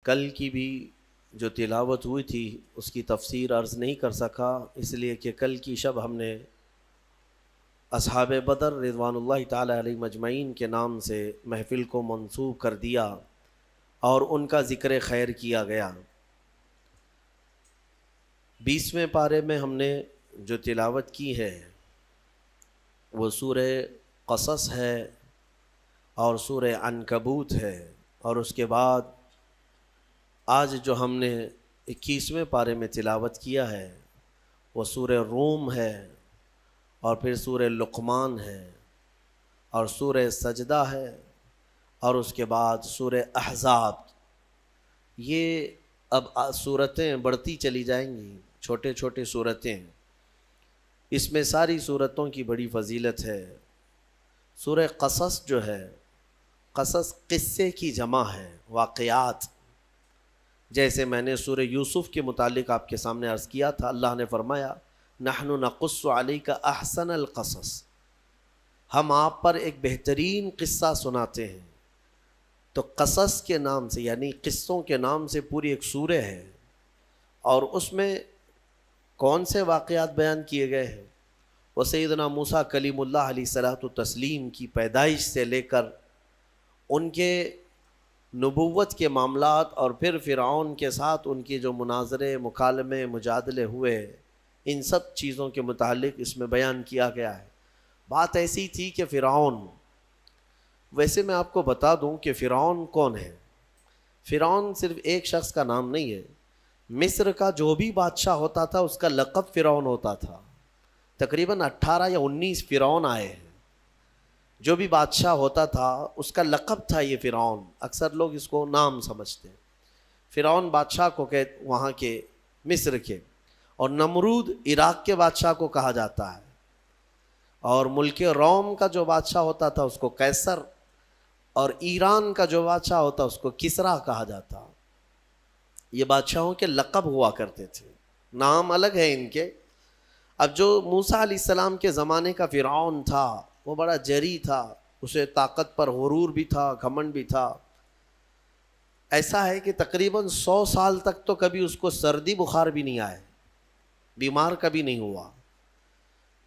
کل کی بھی جو تلاوت ہوئی تھی اس کی تفسیر عرض نہیں کر سکا، اس لیے کہ کل کی شب ہم نے اصحاب بدر رضوان اللہ تعالی علیہ مجمعین کے نام سے محفل کو منسوب کر دیا اور ان کا ذکر خیر کیا گیا۔ 20ویں پارے میں ہم نے جو تلاوت کی ہے وہ سورہ قصص ہے اور سورہ عنکبوت ہے، اور اس کے بعد آج جو ہم نے 21ویں پارے میں تلاوت کیا ہے وہ سورہ روم ہے، اور پھر سورہ لقمان ہے، اور سورہ سجدہ ہے، اور اس کے بعد سورہ احزاب۔ یہ اب سورتیں بڑھتی چلی جائیں گی، چھوٹے چھوٹے سورتیں، اس میں ساری سورتوں کی بڑی فضیلت ہے۔ سورہ قصص جو ہے، قصص قصے کی جمع ہے، واقعات۔ جیسے میں نے سورہ یوسف کے متعلق آپ کے سامنے عرض کیا تھا، اللہ نے فرمایا نحن نقص علیک احسن القصص، ہم آپ پر ایک بہترین قصہ سناتے ہیں۔ تو قصص کے نام سے یعنی قصوں کے نام سے پوری ایک سورہ ہے، اور اس میں کون سے واقعات بیان کیے گئے ہیں؟ وہ سیدنا موسیٰ کلیم اللہ علیہ الصلوۃ والتسلیم کی پیدائش سے لے کر ان کے نبوت کے معاملات، اور پھر فرعون کے ساتھ ان کے جو مناظرے، مکالمے، مجادلے ہوئے، ان سب چیزوں کے متعلق اس میں بیان کیا گیا ہے۔ بات ایسی تھی کہ فرعون، ویسے میں آپ کو بتا دوں کہ فرعون کون ہے۔ فرعون صرف ایک شخص کا نام نہیں ہے، مصر کا جو بھی بادشاہ ہوتا تھا اس کا لقب فرعون ہوتا تھا۔ تقریباً 18 یا 19 فرعون آئے ہیں۔ جو بھی بادشاہ ہوتا تھا اس کا لقب تھا یہ فرعون، اکثر لوگ اس کو نام سمجھتے ہیں۔ فرعون بادشاہ کو وہاں کے مصر کے، اور نمرود عراق کے بادشاہ کو کہا جاتا ہے، اور ملک روم کا جو بادشاہ ہوتا تھا اس کو قیصر، اور ایران کا جو بادشاہ ہوتا اس کو کسریٰ کہا جاتا۔ یہ بادشاہوں کے لقب ہوا کرتے تھے، نام الگ ہے ان کے۔ اب جو موسیٰ علیہ السلام کے زمانے کا فرعون تھا وہ بڑا جری تھا، اسے طاقت پر غرور بھی تھا، گھمنڈ بھی تھا۔ ایسا ہے کہ تقریباً 100 سال تک تو کبھی اس کو سردی بخار بھی نہیں آئے، بیمار کبھی نہیں ہوا۔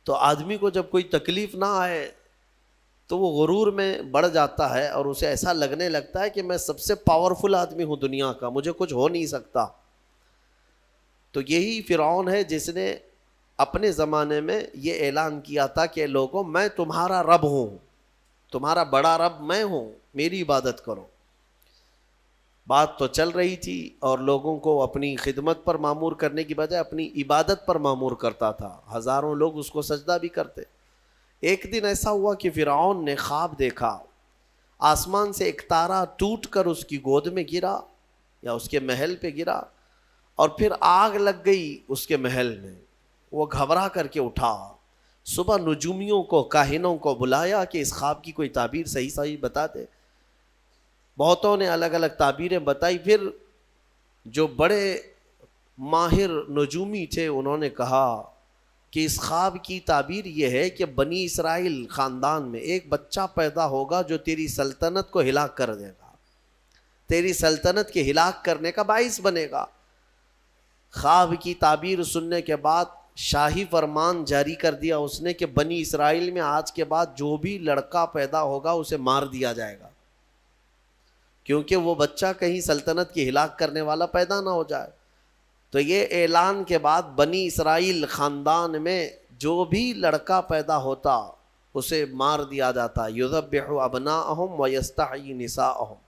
تو آدمی کو جب کوئی تکلیف نہ آئے تو وہ غرور میں بڑھ جاتا ہے، اور اسے ایسا لگنے لگتا ہے کہ میں سب سے پاورفل آدمی ہوں دنیا کا، مجھے کچھ ہو نہیں سکتا۔ تو یہی فرعون ہے جس نے اپنے زمانے میں یہ اعلان کیا تھا کہ لوگوں میں تمہارا رب ہوں، تمہارا بڑا رب میں ہوں، میری عبادت کرو۔ بات تو چل رہی تھی، اور لوگوں کو اپنی خدمت پر مامور کرنے کی بجائے اپنی عبادت پر مامور کرتا تھا۔ ہزاروں لوگ اس کو سجدہ بھی کرتے۔ ایک دن ایسا ہوا کہ فرعون نے خواب دیکھا، آسمان سے ایک تارا ٹوٹ کر اس کی گود میں گرا یا اس کے محل پہ گرا، اور پھر آگ لگ گئی اس کے محل میں۔ وہ گھبرا کر کے اٹھا، صبح نجومیوں کو، کاہنوں کو بلایا کہ اس خواب کی کوئی تعبیر صحیح بتا دے۔ بہتوں نے الگ الگ تعبیریں بتائی، پھر جو بڑے ماہر نجومی تھے انہوں نے کہا کہ اس خواب کی تعبیر یہ ہے کہ بنی اسرائیل خاندان میں ایک بچہ پیدا ہوگا جو تیری سلطنت کو ہلاک کر دے گا، تیری سلطنت کے ہلاک کرنے کا باعث بنے گا۔ خواب کی تعبیر سننے کے بعد شاہی فرمان جاری کر دیا اس نے کہ بنی اسرائیل میں آج کے بعد جو بھی لڑکا پیدا ہوگا اسے مار دیا جائے گا، کیونکہ وہ بچہ کہیں سلطنت کی ہلاک کرنے والا پیدا نہ ہو جائے۔ تو یہ اعلان کے بعد بنی اسرائیل خاندان میں جو بھی لڑکا پیدا ہوتا اسے مار دیا جاتا۔ یذبح ابناءہم ویستحیی نساءہم،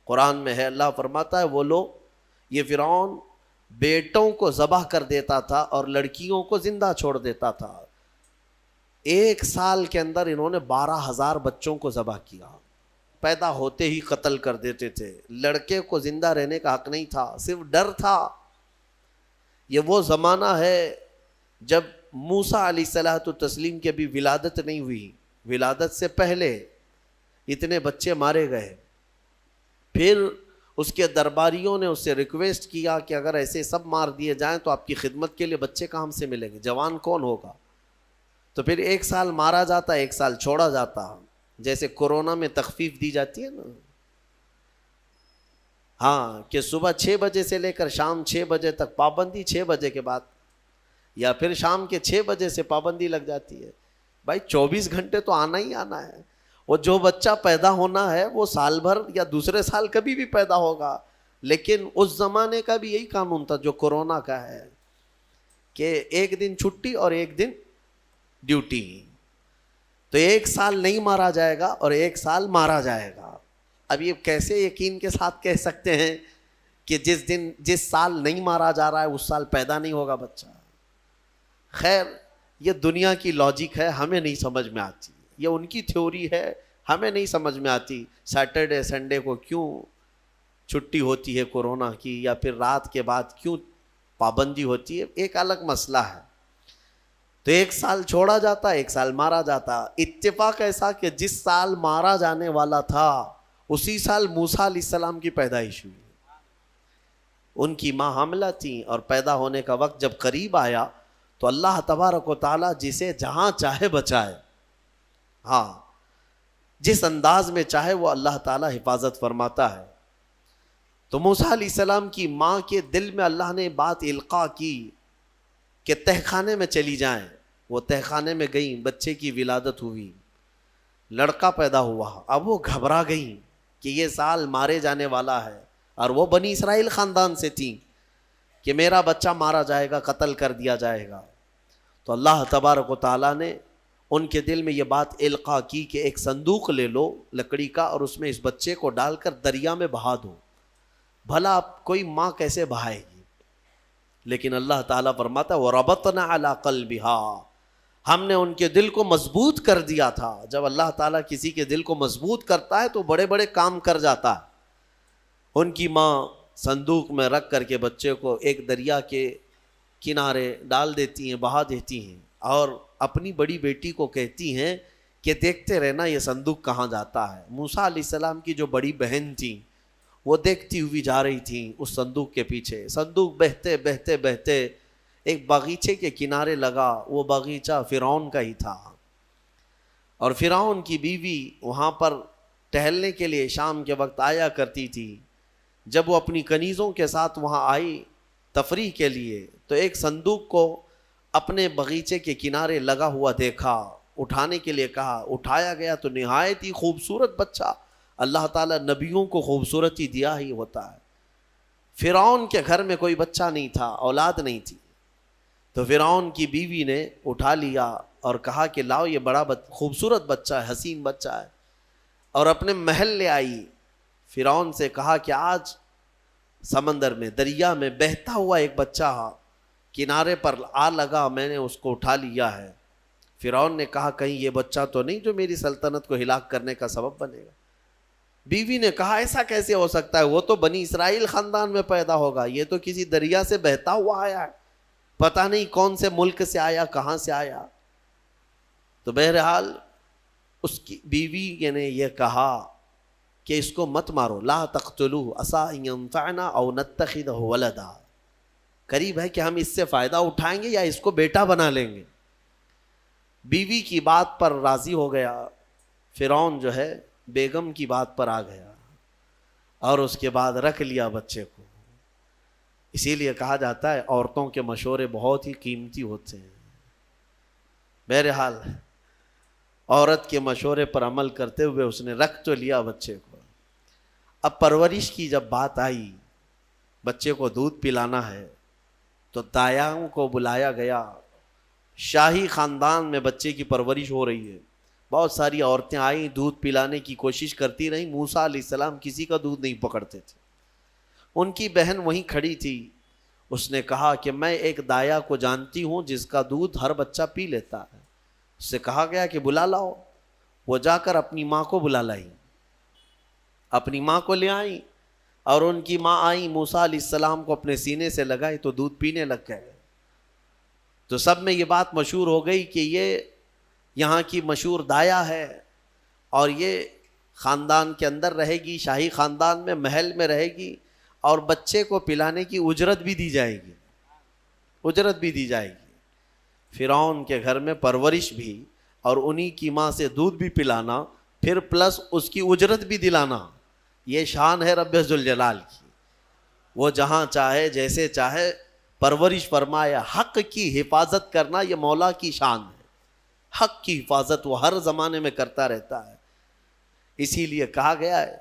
قرآن میں ہے، اللہ فرماتا ہے وہ لوگ، یہ فرعون بیٹوں کو ذبح کر دیتا تھا اور لڑکیوں کو زندہ چھوڑ دیتا تھا۔ 1 سال کے اندر انہوں نے 12,000 بچوں کو ذبح کیا، پیدا ہوتے ہی قتل کر دیتے تھے۔ لڑکے کو زندہ رہنے کا حق نہیں تھا، صرف ڈر تھا۔ یہ وہ زمانہ ہے جب موسیٰ علیہ الصلوۃ والتسلیم کی ابھی ولادت نہیں ہوئی، ولادت سے پہلے اتنے بچے مارے گئے۔ پھر اس کے درباریوں نے اس سے ریکویسٹ کیا کہ اگر ایسے سب مار دیے جائیں تو آپ کی خدمت کے لیے بچے کہاں سے ملیں گے، جوان کون ہوگا؟ تو پھر 1 سال مارا جاتا، 1 سال چھوڑا جاتا، جیسے کورونا میں تخفیف دی جاتی ہے نا، ہاں کہ صبح 6 بجے سے لے کر شام 6 بجے تک پابندی، 6 بجے کے بعد یا پھر شام کے 6 بجے سے پابندی لگ جاتی ہے. بھائی 24 گھنٹے تو آنا ہی آنا ہے. وہ جو بچہ پیدا ہونا ہے وہ سال بھر یا دوسرے سال کبھی بھی پیدا ہوگا، لیکن اس زمانے کا بھی یہی قانون تھا جو کورونا کا ہے کہ ایک دن چھٹی اور ایک دن ڈیوٹی. تو 1 سال نہیں مارا جائے گا اور 1 سال مارا جائے گا. اب یہ کیسے یقین کے ساتھ کہہ سکتے ہیں کہ جس سال نہیں مارا جا رہا ہے اس سال پیدا نہیں ہوگا بچہ؟ خیر یہ دنیا کی لاجک ہے، ہمیں نہیں سمجھ میں آتی. یہ ان کی تھیوری ہے، ہمیں نہیں سمجھ میں آتی. سیٹرڈے سنڈے کو کیوں چھٹی ہوتی ہے کورونا کی، یا پھر رات کے بعد کیوں پابندی ہوتی ہے، ایک الگ مسئلہ ہے. تو 1 سال چھوڑا جاتا، 1 سال مارا جاتا. اتفاق ایسا کہ جس سال مارا جانے والا تھا اسی سال موسیٰ علیہ السلام کی پیدائش ہوئی. ان کی ماں حاملہ تھیں اور پیدا ہونے کا وقت جب قریب آیا تو اللہ تبارک و تعالیٰ جسے جہاں چاہے بچائے. ہاں جس انداز میں چاہے وہ اللہ تعالیٰ حفاظت فرماتا ہے. تو موسیٰ علیہ السلام کی ماں کے دل میں اللہ نے بات القاء کی کہ تہخانے میں چلی جائیں. وہ تہخانے میں گئیں، بچے کی ولادت ہوئی، لڑکا پیدا ہوا. اب وہ گھبرا گئیں کہ یہ سال مارے جانے والا ہے، اور وہ بنی اسرائیل خاندان سے تھیں کہ میرا بچہ مارا جائے گا، قتل کر دیا جائے گا. تو اللہ تبارک و تعالیٰ نے ان کے دل میں یہ بات القاء کی کہ ایک صندوق لے لو لکڑی کا اور اس میں اس بچے کو ڈال کر دریا میں بہا دو. بھلا کوئی ماں کیسے بہائے گی؟ لیکن اللہ تعالیٰ فرماتا وَرَبَطْنَا عَلَىٰ قَلْبِهَا، ہم نے ان کے دل کو مضبوط کر دیا تھا. جب اللہ تعالیٰ کسی کے دل کو مضبوط کرتا ہے تو بڑے بڑے کام کر جاتا ہے. ان کی ماں صندوق میں رکھ کر کے بچے کو ایک دریا کے کنارے ڈال دیتی ہیں، بہا دیتی ہیں، اور اپنی بڑی بیٹی کو کہتی ہیں کہ دیکھتے رہنا یہ صندوق کہاں جاتا ہے. موسیٰ علیہ السلام کی جو بڑی بہن تھیں وہ دیکھتی ہوئی جا رہی تھیں اس صندوق کے پیچھے. صندوق بہتے بہتے بہتے ایک باغیچے کے کنارے لگا. وہ باغیچہ فرعون کا ہی تھا، اور فرعون کی بیوی وہاں پر ٹہلنے کے لیے شام کے وقت آیا کرتی تھی. جب وہ اپنی کنیزوں کے ساتھ وہاں آئی تفریح کے لیے تو ایک صندوق کو اپنے باغیچے کے کنارے لگا ہوا دیکھا. اٹھانے کے لیے کہا، اٹھایا گیا تو نہایت ہی خوبصورت بچہ. اللہ تعالیٰ نبیوں کو خوبصورتی دیا ہی ہوتا ہے. فرعون کے گھر میں کوئی بچہ نہیں تھا، اولاد نہیں تھی. تو فرعون کی بیوی نے اٹھا لیا اور کہا کہ لاؤ یہ بڑا خوبصورت بچہ ہے، حسین بچہ ہے، اور اپنے محل لے آئی. فرعون سے کہا کہ آج سمندر میں دریا میں بہتا ہوا ایک بچہ کنارے پر آ لگا، میں نے اس کو اٹھا لیا ہے. فرعون نے کہا کہیں یہ بچہ تو نہیں جو میری سلطنت کو ہلاک کرنے کا سبب بنے گا. بیوی نے کہا ایسا کیسے ہو سکتا ہے، وہ تو بنی اسرائیل خاندان میں پیدا ہوگا، یہ تو کسی دریا سے بہتا ہوا آیا ہے، پتہ نہیں کون سے ملک سے آیا، کہاں سے آیا. تو بہرحال اس کی بیوی نے یہ کہا کہ اس کو مت مارو، لا تقتلوه عسى ان ينفعنا او نتخذه ولدا، قریب ہے کہ ہم اس سے فائدہ اٹھائیں گے یا اس کو بیٹا بنا لیں گے. بیوی کی بات پر راضی ہو گیا. فرعون جو ہے بیگم کی بات پر آ گیا اور اس کے بعد رکھ لیا بچے کو. اسی لیے کہا جاتا ہے عورتوں کے مشورے بہت ہی قیمتی ہوتے ہیں. بہرحال عورت کے مشورے پر عمل کرتے ہوئے اس نے رکھ تو لیا بچے کو. اب پرورش کی جب بات آئی، بچے کو دودھ پلانا ہے تو دایاؤں کو بلایا گیا. شاہی خاندان میں بچے کی پرورش ہو رہی ہے. بہت ساری عورتیں آئیں، دودھ پلانے کی کوشش کرتی رہیں. موسیٰ علیہ السلام کسی کا دودھ نہیں پکڑتے تھے. ان کی بہن وہیں کھڑی تھی. اس نے کہا کہ میں ایک دایا کو جانتی ہوں جس کا دودھ ہر بچہ پی لیتا ہے. اس سے کہا گیا کہ بلا لاؤ. وہ جا کر اپنی ماں کو بلا لائی، اپنی ماں کو لے آئیں، اور ان کی ماں آئیں، موسیٰ علیہ السلام کو اپنے سینے سے لگائی تو دودھ پینے لگ گئے. تو سب میں یہ بات مشہور ہو گئی کہ یہ یہاں کی مشہور دایا ہے اور یہ خاندان کے اندر رہے گی، شاہی خاندان میں محل میں رہے گی، اور بچے کو پلانے کی اجرت بھی دی جائے گی، اجرت بھی دی جائے گی. فرعون کے گھر میں پرورش بھی اور انہی کی ماں سے دودھ بھی پلانا، پھر پلس اس کی اجرت بھی دلانا، یہ شان ہے رب ذوالجلال کی. وہ جہاں چاہے جیسے چاہے پرورش فرمائے. حق کی حفاظت کرنا یہ مولا کی شان ہے. حق کی حفاظت وہ ہر زمانے میں کرتا رہتا ہے. اسی لیے کہا گیا ہے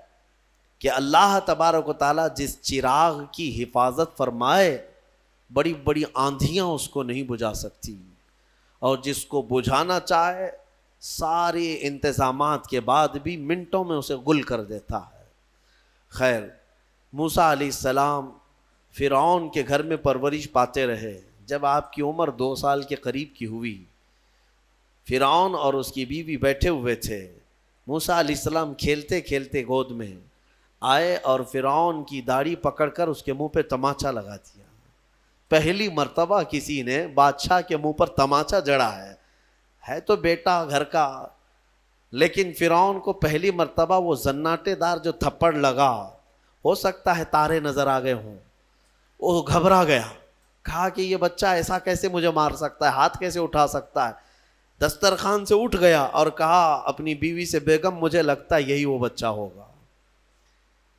کہ اللہ تبارک و تعالیٰ جس چراغ کی حفاظت فرمائے بڑی بڑی آندھیاں اس کو نہیں بجھا سکتی، اور جس کو بجھانا چاہے سارے انتظامات کے بعد بھی منٹوں میں اسے گل کر دیتا ہے. خیر، موسیٰ علیہ السلام فرعون کے گھر میں پرورش پاتے رہے. جب آپ کی عمر 2 سال کے قریب کی ہوئی، فرعون اور اس کی بیوی بیٹھے ہوئے تھے. موسیٰ علیہ السلام کھیلتے کھیلتے گود میں آئے اور فرعون کی داڑھی پکڑ کر اس کے منہ پہ تماچا لگا دیا. پہلی مرتبہ کسی نے بادشاہ کے منہ پر تماچا جڑا ہے تو بیٹا گھر کا، لیکن فرعون کو پہلی مرتبہ وہ زناٹے دار جو تھپڑ لگا، ہو سکتا ہے تارے نظر آ گئے ہوں، وہ گھبرا گیا. کہا کہ یہ بچہ ایسا کیسے مجھے مار سکتا ہے، ہاتھ کیسے اٹھا سکتا ہے. دسترخوان سے اٹھ گیا اور کہا اپنی بیوی سے، بیگم مجھے لگتا ہے یہی وہ بچہ ہوگا،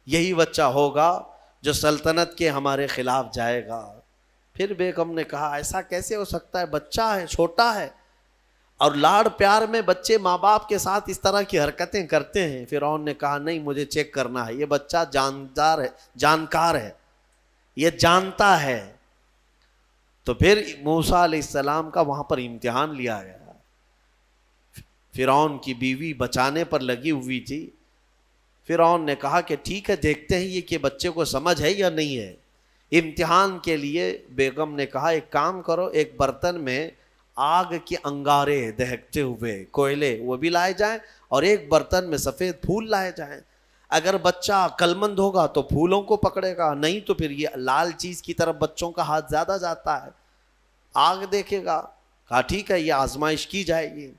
یہی بچہ ہوگا جو سلطنت کے ہمارے خلاف جائے گا. پھر بیگم نے کہا ایسا کیسے ہو سکتا ہے، بچہ ہے، چھوٹا ہے. اور لاڑ پیار میں بچے ماں باپ کے ساتھ اس طرح کی حرکتیں کرتے ہیں. فرعون نے کہا نہیں، مجھے چیک کرنا ہے، یہ بچہ جاندار ہے، جانکار ہے، یہ جانتا ہے. تو پھر موسیٰ علیہ السلام کا وہاں پر امتحان لیا گیا. فرعون کی بیوی بچانے پر لگی ہوئی تھی. فرعون نے کہا کہ ٹھیک ہے، دیکھتے ہیں یہ کہ بچے کو سمجھ ہے یا نہیں ہے. امتحان کے لیے بیگم نے کہا ایک کام کرو، ایک برتن میں آگ کے انگارے دہکتے ہوئے کوئلے وہ بھی لائے جائیں، اور ایک برتن میں سفید پھول لائے جائیں. اگر بچہ عقل مند ہوگا تو پھولوں کو پکڑے گا، نہیں تو پھر یہ لال چیز کی طرف بچوں کا ہاتھ زیادہ جاتا ہے، آگ دیکھے گا. کہا ٹھیک ہے، یہ آزمائش کی جائے گی.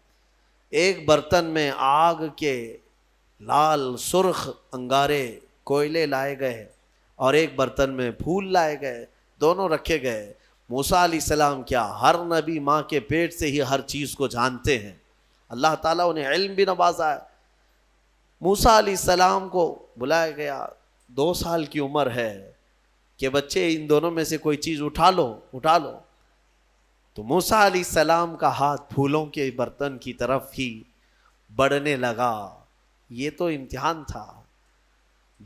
ایک برتن میں آگ کے لال سرخ انگارے کوئلے لائے گئے اور ایک برتن میں پھول لائے گئے، دونوں رکھے گئے. موسیٰ علیہ السلام کیا، ہر نبی ماں کے پیٹ سے ہی ہر چیز کو جانتے ہیں. اللہ تعالیٰ انہیں علم بھی نوازا ہے. موسیٰ علیہ السلام کو بلایا گیا. 2 سال کی عمر ہے کہ بچے ان دونوں میں سے کوئی چیز اٹھا لو. تو موسیٰ علیہ السلام کا ہاتھ پھولوں کے برتن کی طرف ہی بڑھنے لگا. یہ تو امتحان تھا.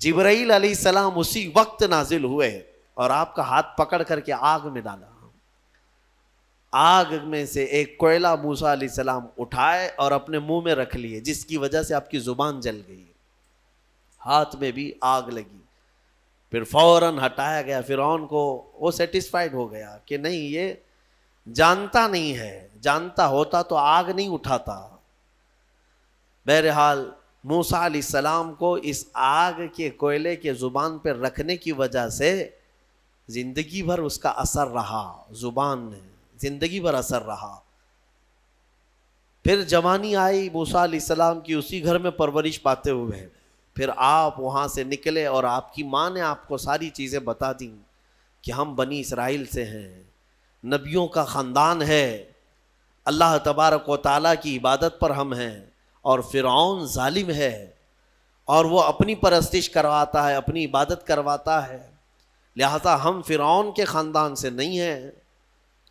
جبرائیل علیہ السلام اسی وقت نازل ہوئے اور آپ کا ہاتھ پکڑ کر کے آگ میں ڈالا. آگ میں سے ایک کوئلہ موسیٰ علیہ السلام اٹھائے اور اپنے منہ میں رکھ لیے، جس کی وجہ سے آپ کی زبان جل گئی، ہاتھ میں بھی آگ لگی. پھر فوراً ہٹایا گیا. فرعون کو وہ سیٹسفائیڈ ہو گیا کہ نہیں، یہ جانتا نہیں ہے، جانتا ہوتا تو آگ نہیں اٹھاتا. بہرحال موسیٰ علیہ السلام کو اس آگ کے کوئلے کے زبان پہ رکھنے کی وجہ سے زندگی بھر اس کا اثر رہا، زبان میں زندگی بھر اثر رہا. پھر جوانی آئی موسیٰ علیہ السلام کی، اسی گھر میں پرورش پاتے ہوئے. پھر آپ وہاں سے نکلے اور آپ کی ماں نے آپ کو ساری چیزیں بتا دیں کہ ہم بنی اسرائیل سے ہیں، نبیوں کا خاندان ہے، اللہ تبارک و تعالیٰ کی عبادت پر ہم ہیں، اور فرعون ظالم ہے اور وہ اپنی پرستش کرواتا ہے، اپنی عبادت کرواتا ہے، لہذا ہم فرعون کے خاندان سے نہیں ہیں.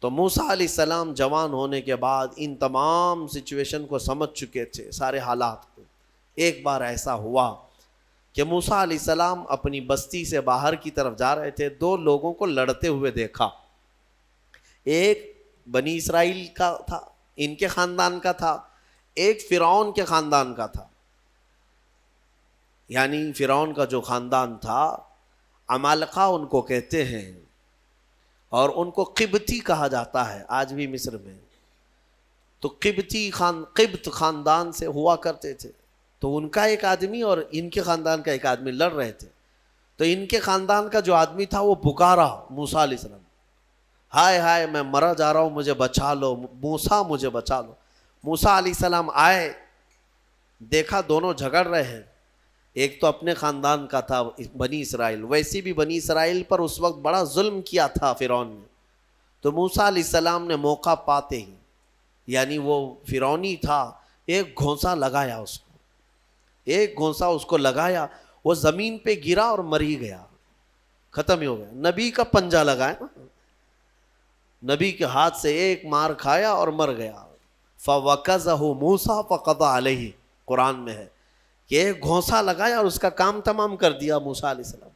تو موسیٰ علیہ السلام جوان ہونے کے بعد ان تمام سچویشن کو سمجھ چکے تھے، سارے حالات کو. ایک بار ایسا ہوا کہ موسیٰ علیہ السلام اپنی بستی سے باہر کی طرف جا رہے تھے. 2 لوگوں کو لڑتے ہوئے دیکھا. ایک بنی اسرائیل کا تھا، ان کے خاندان کا تھا، ایک فرعون کے خاندان کا تھا. یعنی فرعون کا جو خاندان تھا، عمالقہ ان کو کہتے ہیں، اور ان کو قبطی کہا جاتا ہے آج بھی مصر میں. تو قبط خاندان سے ہوا کرتے تھے. تو ان کا ایک آدمی اور ان کے خاندان کا ایک آدمی لڑ رہے تھے. تو ان کے خاندان کا جو آدمی تھا وہ پکارا موسیٰ علیہ السلام، ہائے ہائے میں مرا جا رہا ہوں، مجھے بچا لو موسیٰ، مجھے بچا لو. موسیٰ علیہ السلام آئے، دیکھا دونوں جھگڑ رہے ہیں. ایک تو اپنے خاندان کا تھا بنی اسرائیل، ویسی بھی بنی اسرائیل پر اس وقت بڑا ظلم کیا تھا فرعون نے. تو موسیٰ علیہ السلام نے موقع پاتے ہی، یعنی وہ فرعونی تھا، ایک گھونسا لگایا اس کو، ایک گھونسا اس کو لگایا، وہ زمین پہ گرا اور مر ہی گیا. ختم ہی ہو گیا. نبی کا پنجہ لگا ہے نا, نبی کے ہاتھ سے ایک مار کھایا اور مر گیا. فَوَكَزَهُ مُوسَىٰ فَقَضَىٰ عَلَيْهِ, قرآن میں ہے کہ ایک گھونسا لگایا اور اس کا کام تمام کر دیا موسیٰ علیہ السلام.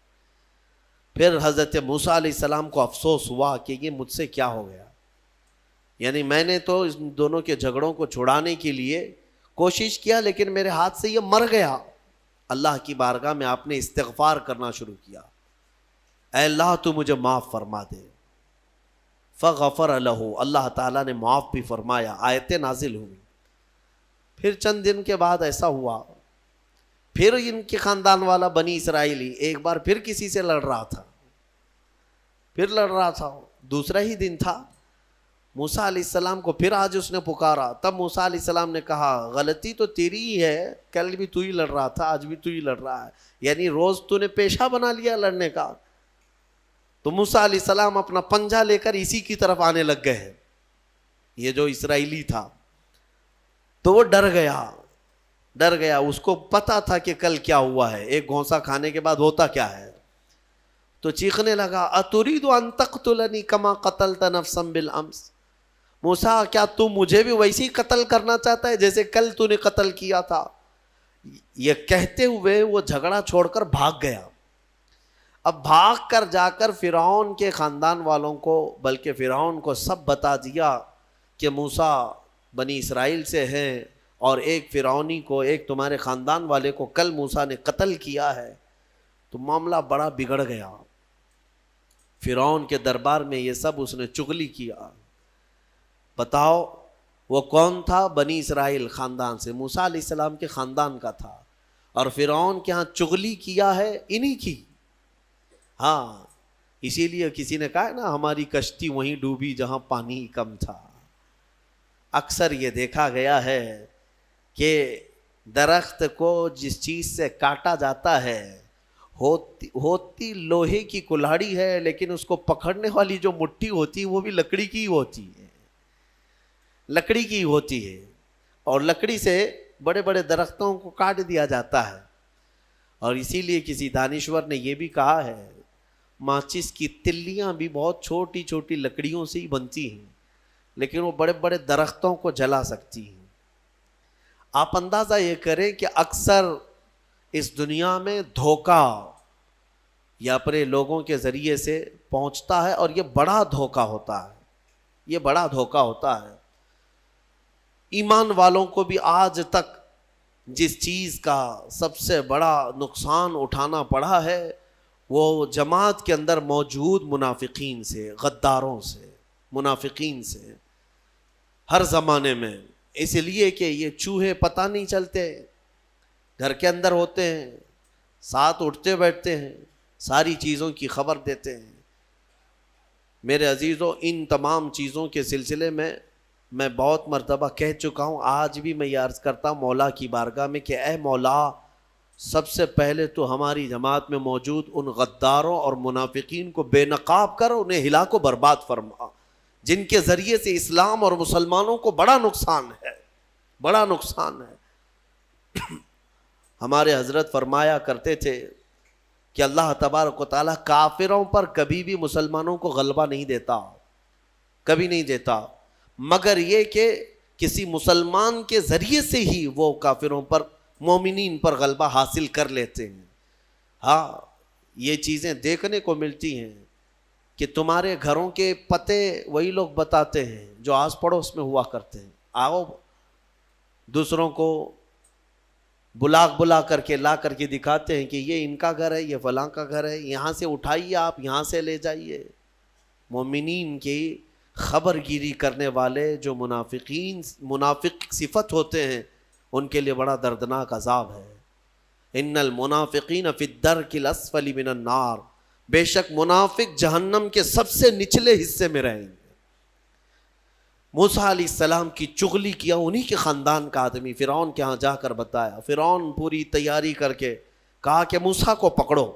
پھر حضرت موسیٰ علیہ السلام کو افسوس ہوا کہ یہ مجھ سے کیا ہو گیا, یعنی میں نے تو اس دونوں کے جھگڑوں کو چھڑانے کے لیے کوشش کیا لیکن میرے ہاتھ سے یہ مر گیا. اللہ کی بارگاہ میں آپ نے استغفار کرنا شروع کیا, اے اللہ تو مجھے معاف فرما دے. فغفر لہ, اللہ تعالیٰ نے معاف بھی فرمایا, آیتیں نازل ہوئی. پھر چند دن کے بعد ایسا ہوا, پھر ان کے خاندان والا بنی اسرائیلی ایک بار پھر کسی سے لڑ رہا تھا, دوسرا ہی دن تھا. موسیٰ علیہ السلام کو پھر آج اس نے پکارا. تب موسیٰ علیہ السلام نے کہا غلطی تو تیری ہی ہے, کل بھی تو ہی لڑ رہا تھا, آج بھی تو ہی لڑ رہا ہے, یعنی روز تو نے پیشہ بنا لیا لڑنے کا. تو موسیٰ علیہ السلام اپنا پنجہ لے کر اسی کی طرف آنے لگ گئے ہیں, یہ جو اسرائیلی تھا. تو وہ ڈر گیا, اس کو پتا تھا کہ کل کیا ہوا ہے, ایک گھونسا کھانے کے بعد ہوتا کیا ہے. تو چیخنے لگا, اتريد ان تقتلني كما قتلت نفسا بالامس, موسیٰ کیا تو مجھے بھی ویسے ہی قتل کرنا چاہتا ہے جیسے کل تو نے قتل کیا تھا. یہ کہتے ہوئے وہ جھگڑا چھوڑ کر بھاگ گیا. اب بھاگ کر جا کر فرعون کے خاندان والوں کو, بلکہ فرعون کو سب بتا دیا کہ موسیٰ بنی اسرائیل سے ہیں اور ایک فرعونی کو, ایک تمہارے خاندان والے کو کل موسیٰ نے قتل کیا ہے. تو معاملہ بڑا بگڑ گیا. فرعون کے دربار میں یہ سب اس نے چغلی کیا. بتاؤ وہ کون تھا؟ بنی اسرائیل خاندان سے, موسیٰ علیہ السلام کے خاندان کا تھا, اور فرعون کے ہاں چغلی کیا ہے انہی کی. ہاں, اسی لیے کسی نے کہا ہے نا, ہماری کشتی وہیں ڈوبی جہاں پانی کم تھا. اکثر یہ دیکھا گیا ہے کہ درخت کو جس چیز سے کاٹا جاتا ہے ہوتی لوہے کی کلاڑی ہے, لیکن اس کو پکڑنے والی جو مٹھی ہوتی ہے وہ بھی لکڑی کی ہوتی ہے, لکڑی کی ہوتی ہے. اور لکڑی سے بڑے بڑے درختوں کو کاٹ دیا جاتا ہے. اور اسی لیے کسی دانشور نے یہ بھی کہا ہے, ماچس کی تلیاں بھی بہت چھوٹی چھوٹی لکڑیوں سے ہی بنتی ہیں, لیکن وہ بڑے بڑے درختوں کو جلا سکتی ہیں. آپ اندازہ یہ کریں کہ اکثر اس دنیا میں دھوکہ یا اپنے لوگوں کے ذریعے سے پہنچتا ہے, اور یہ بڑا دھوکہ ہوتا ہے, یہ بڑا دھوکہ ہوتا ہے. ایمان والوں کو بھی آج تک جس چیز کا سب سے بڑا نقصان اٹھانا پڑا ہے وہ جماعت کے اندر موجود منافقین سے, غداروں سے, منافقین سے, ہر زمانے میں. اس لیے کہ یہ چوہے پتہ نہیں چلتے, گھر کے اندر ہوتے ہیں, ساتھ اٹھتے بیٹھتے ہیں, ساری چیزوں کی خبر دیتے ہیں. میرے عزیزوں, ان تمام چیزوں کے سلسلے میں بہت مرتبہ کہہ چکا ہوں, آج بھی میں یہ عرض کرتا ہوں مولا کی بارگاہ میں کہ اے مولا, سب سے پہلے تو ہماری جماعت میں موجود ان غداروں اور منافقین کو بے نقاب کر انہیں ہلاک و برباد فرما, جن کے ذریعے سے اسلام اور مسلمانوں کو بڑا نقصان ہے, بڑا نقصان ہے. ہمارے حضرت فرمایا کرتے تھے کہ اللہ تبارک و تعالیٰ کافروں پر کبھی بھی مسلمانوں کو غلبہ نہیں دیتا, کبھی نہیں دیتا, مگر یہ کہ کسی مسلمان کے ذریعے سے ہی وہ کافروں پر, مومنین پر غلبہ حاصل کر لیتے ہیں. ہاں, یہ چیزیں دیکھنے کو ملتی ہیں کہ تمہارے گھروں کے پتے وہی لوگ بتاتے ہیں جو آس پڑوس میں ہوا کرتے ہیں. آؤ دوسروں کو بلا کر کے لا کر کے دکھاتے ہیں کہ یہ ان کا گھر ہے, یہ فلاں کا گھر ہے, یہاں سے اٹھائیے, آپ یہاں سے لے جائیے. مومنین کی خبر گیری کرنے والے جو منافق صفت ہوتے ہیں ان کے لیے بڑا دردناک عذاب ہے. ان المنافقین فی الدرک الاسفل من النار, بے شک منافق جہنم کے سب سے نچلے حصے میں رہیں گے. موسیٰ علیہ السلام کی چغلی کیا انہی کے خاندان کا آدمی فرعون کے ہاں جا کر بتایا. فرعون پوری تیاری کر کے کہا کہ موسیٰ کو پکڑو,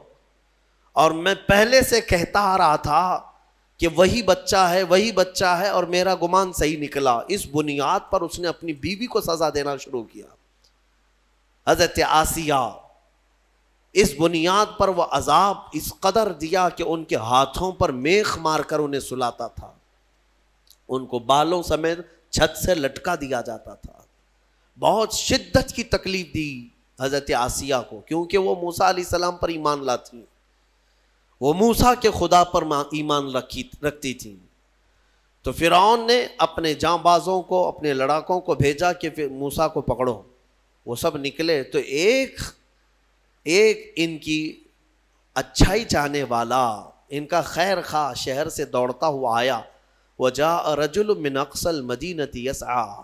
اور میں پہلے سے کہتا آ رہا تھا کہ وہی بچہ ہے اور میرا گمان صحیح نکلا. اس بنیاد پر اس نے اپنی بیوی کو سزا دینا شروع کیا. حضرت آسیہ اس بنیاد پر وہ عذاب اس قدر دیا کہ ان کے ہاتھوں پر میخ مار کر انہیں سلاتا تھا، ان کو بالوں سمیت چھت سے لٹکا دیا جاتا تھا، بہت شدت کی تکلیف دی حضرت آسیہ کو، کیونکہ وہ موسیٰ علیہ السلام پر ایمان لاتی، وہ موسیٰ کے خدا پر ایمان رکھتی تھیں۔ تو فرعون نے اپنے جاں بازوں کو، اپنے لڑاکوں کو بھیجا کہ موسیٰ کو پکڑو، وہ سب نکلے تو ایک ان کی اچھائی چاہنے والا، ان کا خیر خواہ شہر سے دوڑتا ہوا آیا، وجاء رجل من اقصى المدینة یسعی،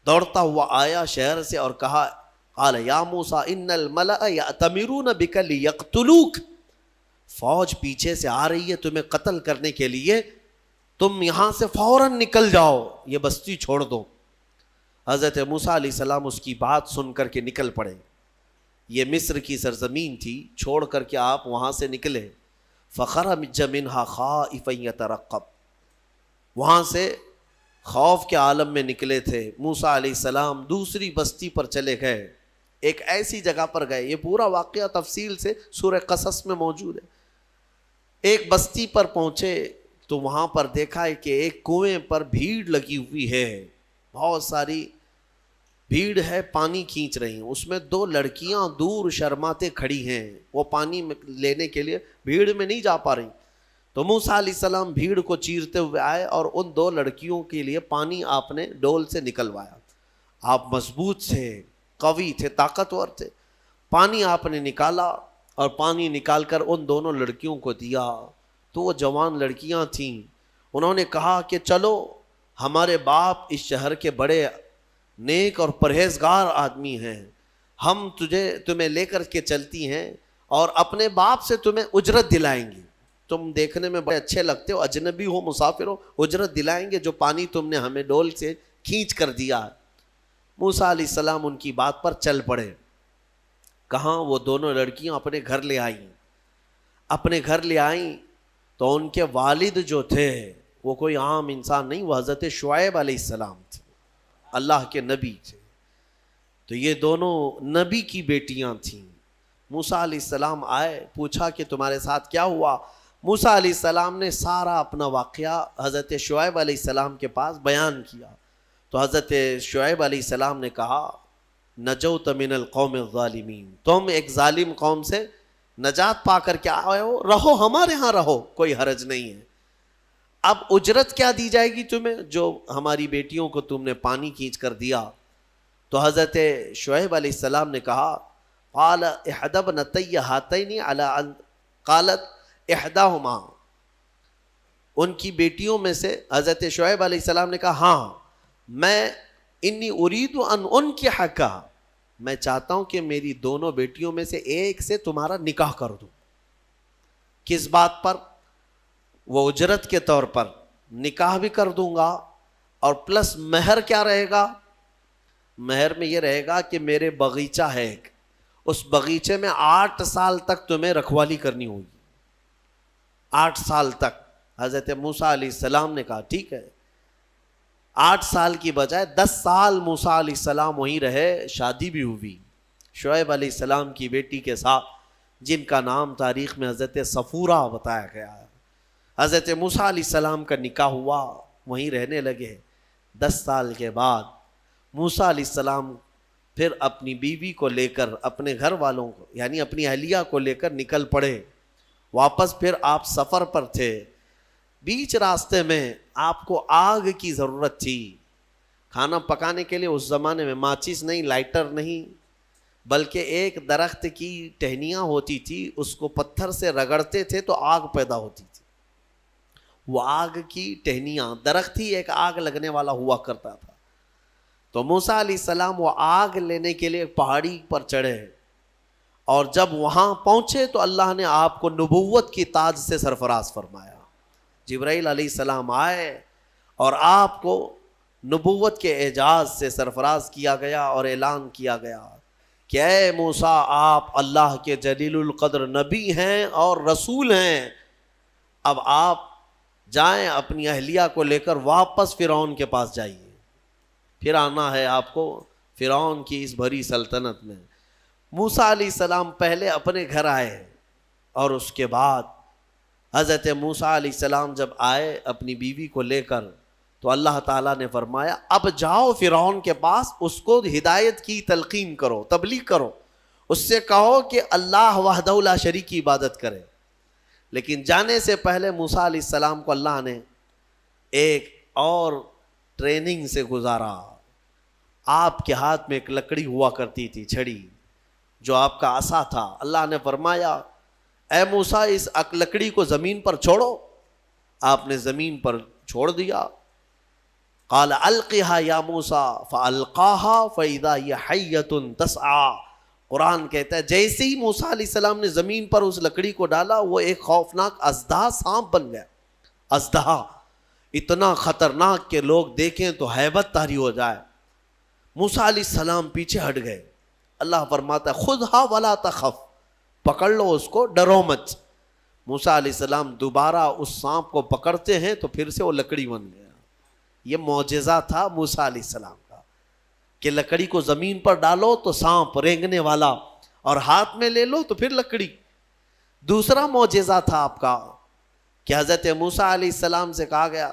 دوڑتا ہوا آیا شہر سے اور کہا، قال یا موسیٰ ان الملأ یأتمرون بک لیقتلوک، فوج پیچھے سے آ رہی ہے تمہیں قتل کرنے کے لیے، تم یہاں سے فوراً نکل جاؤ، یہ بستی چھوڑ دو۔ حضرت موسیٰ علیہ السلام اس کی بات سن کر کے نکل پڑے، یہ مصر کی سرزمین تھی، چھوڑ کر کے آپ وہاں سے نکلے، فخرج منہا خائفا یترقب، وہاں سے خوف کے عالم میں نکلے تھے۔ موسیٰ علیہ السلام دوسری بستی پر چلے گئے، ایک ایسی جگہ پر گئے، یہ پورا واقعہ تفصیل سے سورہ قصص میں موجود ہے۔ ایک بستی پر پہنچے تو وہاں پر دیکھا ہے کہ ایک کنویں پر بھیڑ لگی ہوئی ہے، بہت ساری بھیڑ ہے، پانی کھینچ رہی ہیں، اس میں دو لڑکیاں دور شرماتے کھڑی ہیں، وہ پانی لینے کے لیے بھیڑ میں نہیں جا پا رہی۔ تو موسیٰ علیہ السلام بھیڑ کو چیرتے ہوئے آئے اور ان دو لڑکیوں کے لیے پانی آپ نے ڈول سے نکلوایا۔ آپ مضبوط تھے، قوی تھے، طاقتور تھے، پانی آپ نے نکالا اور پانی نکال کر ان دونوں لڑکیوں کو دیا۔ تو وہ جوان لڑکیاں تھیں، انہوں نے کہا کہ چلو، ہمارے باپ اس شہر کے بڑے نیک اور پرہیزگار آدمی ہیں، ہم تمہیں لے کر کے چلتی ہیں اور اپنے باپ سے تمہیں اجرت دلائیں گے، تم دیکھنے میں بڑے اچھے لگتے ہو، اجنبی ہو، مسافر ہو، اجرت دلائیں گے جو پانی تم نے ہمیں ڈول سے کھینچ کر دیا۔ موسیٰ علیہ السلام ان کی بات پر چل پڑے۔ کہاں؟ وہ دونوں لڑکیاں اپنے گھر لے آئیں، اپنے گھر لے آئیں تو ان کے والد جو تھے وہ کوئی عام انسان نہیں، وہ حضرت شعیب علیہ السلام تھے، اللہ کے نبی تھے۔ تو یہ دونوں نبی کی بیٹیاں تھیں۔ موسیٰ علیہ السلام آئے، پوچھا کہ تمہارے ساتھ کیا ہوا؟ موسیٰ علیہ السلام نے سارا اپنا واقعہ حضرت شعیب علیہ السلام کے پاس بیان کیا۔ تو حضرت شعیب علیہ السلام نے کہا، نجوت من القوم الظالمین، تم ایک ظالم قوم سے نجات پا کر کے آئے ہو، رہو ہمارے ہاں، رہو، کوئی حرج نہیں ہے۔ اب اجرت کیا دی جائے گی تمہیں جو ہماری بیٹیوں کو تم نے پانی کھینچ کر دیا؟ تو حضرت شعیب علیہ السلام نے کہا، قال احدى ابنتي هاتين على ان قالت احداهما، ان کی بیٹیوں میں سے حضرت شعیب علیہ السلام نے کہا، ہاں میں انی اريد ان انکحک، میں چاہتا ہوں کہ میری دونوں بیٹیوں میں سے ایک سے تمہارا نکاح کر دوں۔ کس بات پر؟ وہ اجرت کے طور پر، نکاح بھی کر دوں گا اور پلس مہر کیا رہے گا؟ مہر میں یہ رہے گا کہ میرے باغیچہ ہے ایک، اس باغیچے میں 8 سال تک تمہیں رکھوالی کرنی ہوگی، 8 سال تک۔ حضرت موسیٰ علیہ السلام نے کہا ٹھیک ہے۔ 8 سال کی بجائے 10 سال موسیٰ علیہ السلام وہیں رہے، شادی بھی ہوئی شعیب علیہ السلام کی بیٹی کے ساتھ، جن کا نام تاریخ میں حضرت صفورہ بتایا گیا ہے۔ حضرت موسیٰ علیہ السلام کا نکاح ہوا، وہیں رہنے لگے۔ 10 سال کے بعد موسیٰ علیہ السلام پھر اپنی بیوی کو لے کر، اپنے گھر والوں کو یعنی اپنی اہلیہ کو لے کر نکل پڑے واپس۔ پھر آپ سفر پر تھے، بیچ راستے میں آپ کو آگ کی ضرورت تھی، کھانا پکانے کے لیے۔ اس زمانے میں ماچس نہیں، لائٹر نہیں، بلکہ ایک درخت کی ٹہنیاں ہوتی تھی، اس کو پتھر سے رگڑتے تھے تو آگ پیدا ہوتی تھی۔ وہ آگ کی ٹہنیاں، درخت ہی ایک آگ لگنے والا ہوا کرتا تھا۔ تو موسیٰ علیہ السلام وہ آگ لینے کے لیے پہاڑی پر چڑھے، اور جب وہاں پہنچے تو اللہ نے آپ کو نبوت کی تاج سے سرفراز فرمایا۔ جبرائیل علیہ السلام آئے اور آپ کو نبوت کے اعجاز سے سرفراز کیا گیا اور اعلان کیا گیا کہ اے موسیٰ، آپ اللہ کے جلیل القدر نبی ہیں اور رسول ہیں، اب آپ جائیں اپنی اہلیہ کو لے کر واپس فرعون کے پاس جائیے، پھر آنا ہے آپ کو فرعون کی اس بھری سلطنت میں۔ موسیٰ علیہ السلام پہلے اپنے گھر آئے اور اس کے بعد حضرت موسیٰ علیہ السلام جب آئے اپنی بیوی کو لے کر تو اللہ تعالیٰ نے فرمایا اب جاؤ فرعون کے پاس، اس کو ہدایت کی تلقین کرو، تبلیغ کرو، اس سے کہو کہ اللہ وحدہ لا شریک کی عبادت کرے۔ لیکن جانے سے پہلے موسیٰ علیہ السلام کو اللہ نے ایک اور ٹریننگ سے گزارا۔ آپ کے ہاتھ میں ایک لکڑی ہوا کرتی تھی، چھڑی، جو آپ کا عصا تھا۔ اللہ نے فرمایا اے موسیٰ اس لکڑی کو زمین پر چھوڑو۔ آپ نے زمین پر چھوڑ دیا۔ قال القها یا موسیٰ فالقاها فاذا هي حیۃ تسعى۔ قرآن کہتا ہے جیسے ہی موسیٰ علیہ السلام نے زمین پر اس لکڑی کو ڈالا وہ ایک خوفناک اژدہا سانپ بن گیا۔ اژدہا اتنا خطرناک کہ لوگ دیکھیں تو ہیبت طاری ہو جائے۔ موسیٰ علیہ السلام پیچھے ہٹ گئے۔ اللہ فرماتا ہے خذها ولا تخف، پکڑ لو اس کو، ڈرو مت۔ موسیٰ علیہ السلام دوبارہ اس سانپ کو پکڑتے ہیں تو پھر سے وہ لکڑی بن گیا۔ یہ معجزہ تھا موسیٰ علیہ السلام کا کہ لکڑی کو زمین پر ڈالو تو سانپ رینگنے والا، اور ہاتھ میں لے لو تو پھر لکڑی۔ دوسرا معجزہ تھا آپ کا کہ حضرت موسیٰ علیہ السلام سے کہا گیا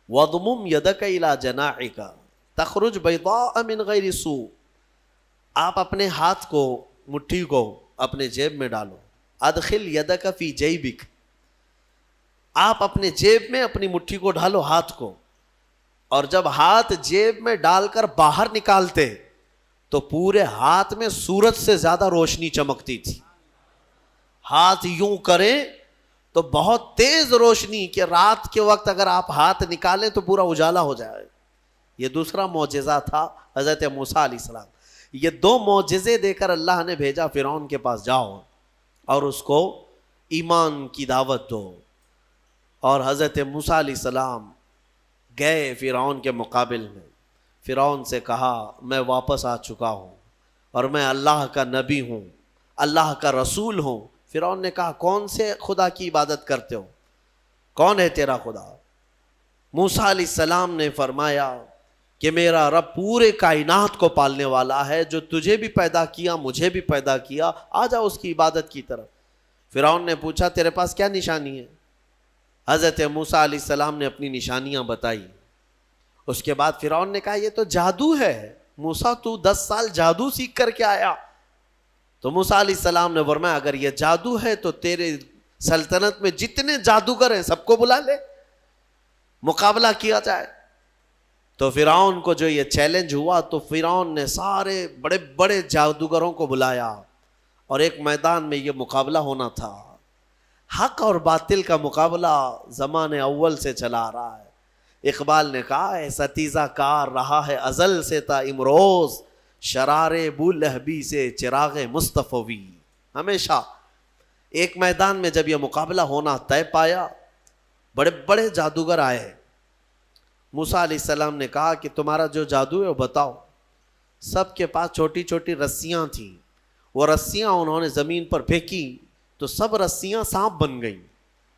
وَضْمُمْ يَدَكَ إِلَى جَنَاحِكَ تَخْرُجْ بَيْضَاءَ مِنْ غَيْرِ سُوءٍ۔ آپ اپنے ہاتھ کو، مٹھی کو اپنے جیب میں ڈالو۔ ادخل یدک فی جیبک، آپ اپنے جیب میں اپنی مٹھی کو ڈالو، ہاتھ کو، اور جب ہاتھ جیب میں ڈال کر باہر نکالتے تو پورے ہاتھ میں سورج سے زیادہ روشنی چمکتی تھی۔ ہاتھ یوں کریں تو بہت تیز روشنی کہ رات کے وقت اگر آپ ہاتھ نکالیں تو پورا اجالا ہو جائے۔ یہ دوسرا معجزہ تھا حضرت موسیٰ علیہ السلام۔ یہ دو معجزے دے کر اللہ نے بھیجا فرعون کے پاس، جاؤ اور اس کو ایمان کی دعوت دو۔ اور حضرت موسیٰ علیہ السلام گئے فرعون کے مقابل میں، فرعون سے کہا میں واپس آ چکا ہوں اور میں اللہ کا نبی ہوں، اللہ کا رسول ہوں۔ فرعون نے کہا کون سے خدا کی عبادت کرتے ہو، کون ہے تیرا خدا؟ موسیٰ علیہ السلام نے فرمایا کہ میرا رب پورے کائنات کو پالنے والا ہے، جو تجھے بھی پیدا کیا مجھے بھی پیدا کیا، آ جا اس کی عبادت کی طرف۔ فرعون نے پوچھا تیرے پاس کیا نشانی ہے؟ حضرت موسیٰ علیہ السلام نے اپنی نشانیاں بتائی۔ اس کے بعد فرعون نے کہا یہ تو جادو ہے، موسیٰ تو 10 سال جادو سیکھ کر کے آیا۔ تو موسیٰ علیہ السلام نے فرمایا اگر یہ جادو ہے تو تیرے سلطنت میں جتنے جادوگر ہیں سب کو بلا لے، مقابلہ کیا جائے۔ تو فرعون کو جو یہ چیلنج ہوا تو فرعون نے سارے بڑے بڑے جادوگروں کو بلایا اور ایک میدان میں یہ مقابلہ ہونا تھا۔ حق اور باطل کا مقابلہ زمانے اول سے چلا آ رہا ہے۔ اقبال نے کہا ہے ستیزہ کار رہا ہے ازل سے تا امروز، شرار بولہبی سے چراغ مصطفی۔ ہمیشہ ایک میدان میں جب یہ مقابلہ ہونا طے پایا، بڑے بڑے جادوگر آئے۔ موسیٰ علیہ السلام نے کہا کہ تمہارا جو جادو ہے وہ بتاؤ۔ سب کے پاس چھوٹی چھوٹی رسیاں تھیں، وہ رسیاں انہوں نے زمین پر پھینکی تو سب رسیاں سانپ بن گئیں۔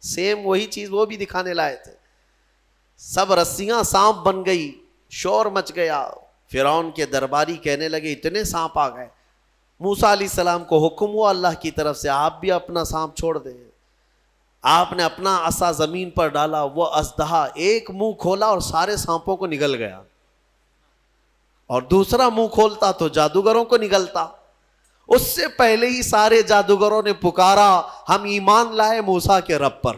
سیم وہی چیز وہ بھی دکھانے لائے تھے، سب رسیاں سانپ بن گئی، شور مچ گیا۔ فرعون کے درباری کہنے لگے اتنے سانپ آ گئے۔ موسیٰ علیہ السلام کو حکم ہوا اللہ کی طرف سے آپ بھی اپنا سانپ چھوڑ دیں۔ آپ نے اپنا عصا زمین پر ڈالا، وہ اژدہا ایک منہ کھولا اور سارے سانپوں کو نگل گیا، اور دوسرا منہ کھولتا تو جادوگروں کو نگلتا۔ اس سے پہلے ہی سارے جادوگروں نے پکارا ہم ایمان لائے موسیٰ کے رب پر۔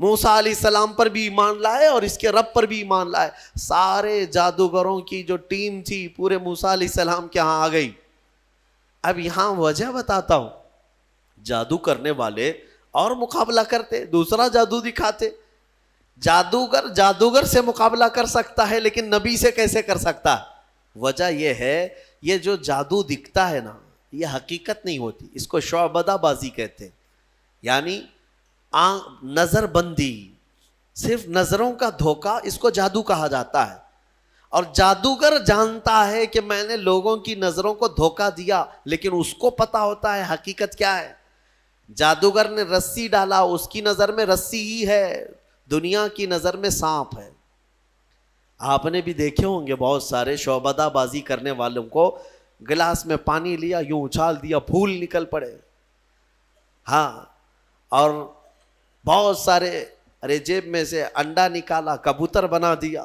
موسیٰ علیہ السلام پر بھی ایمان لائے اور اس کے رب پر بھی ایمان لائے۔ سارے جادوگروں کی جو ٹیم تھی پورے موسیٰ علیہ السلام کے ہاں آ گئی۔ اب یہاں وجہ بتاتا ہوں، جادو کرنے والے اور مقابلہ کرتے، دوسرا جادو دکھاتے۔ جادوگر سے مقابلہ کر سکتا ہے لیکن نبی سے کیسے کر سکتا ہے؟ وجہ یہ ہے یہ جو جادو دکھتا ہے نا یہ حقیقت نہیں ہوتی، اس کو شعبدہ بازی کہتے ہیں، یعنی نظر بندی، صرف نظروں کا دھوکہ، اس کو جادو کہا جاتا ہے۔ اور جادوگر جانتا ہے کہ میں نے لوگوں کی نظروں کو دھوکہ دیا، لیکن اس کو پتا ہوتا ہے حقیقت کیا ہے۔ جادوگر نے رسی ڈالا، اس کی نظر میں رسی ہی ہے، دنیا کی نظر میں سانپ ہے۔ آپ نے بھی دیکھے ہوں گے بہت سارے شعبدہ بازی کرنے والوں کو گلاس میں پانی لیا، یوں اچھال دیا، پھول نکل پڑے. ہاں، اور بہت سارے، ارے جیب میں سے انڈا نکالا، کبوتر بنا دیا،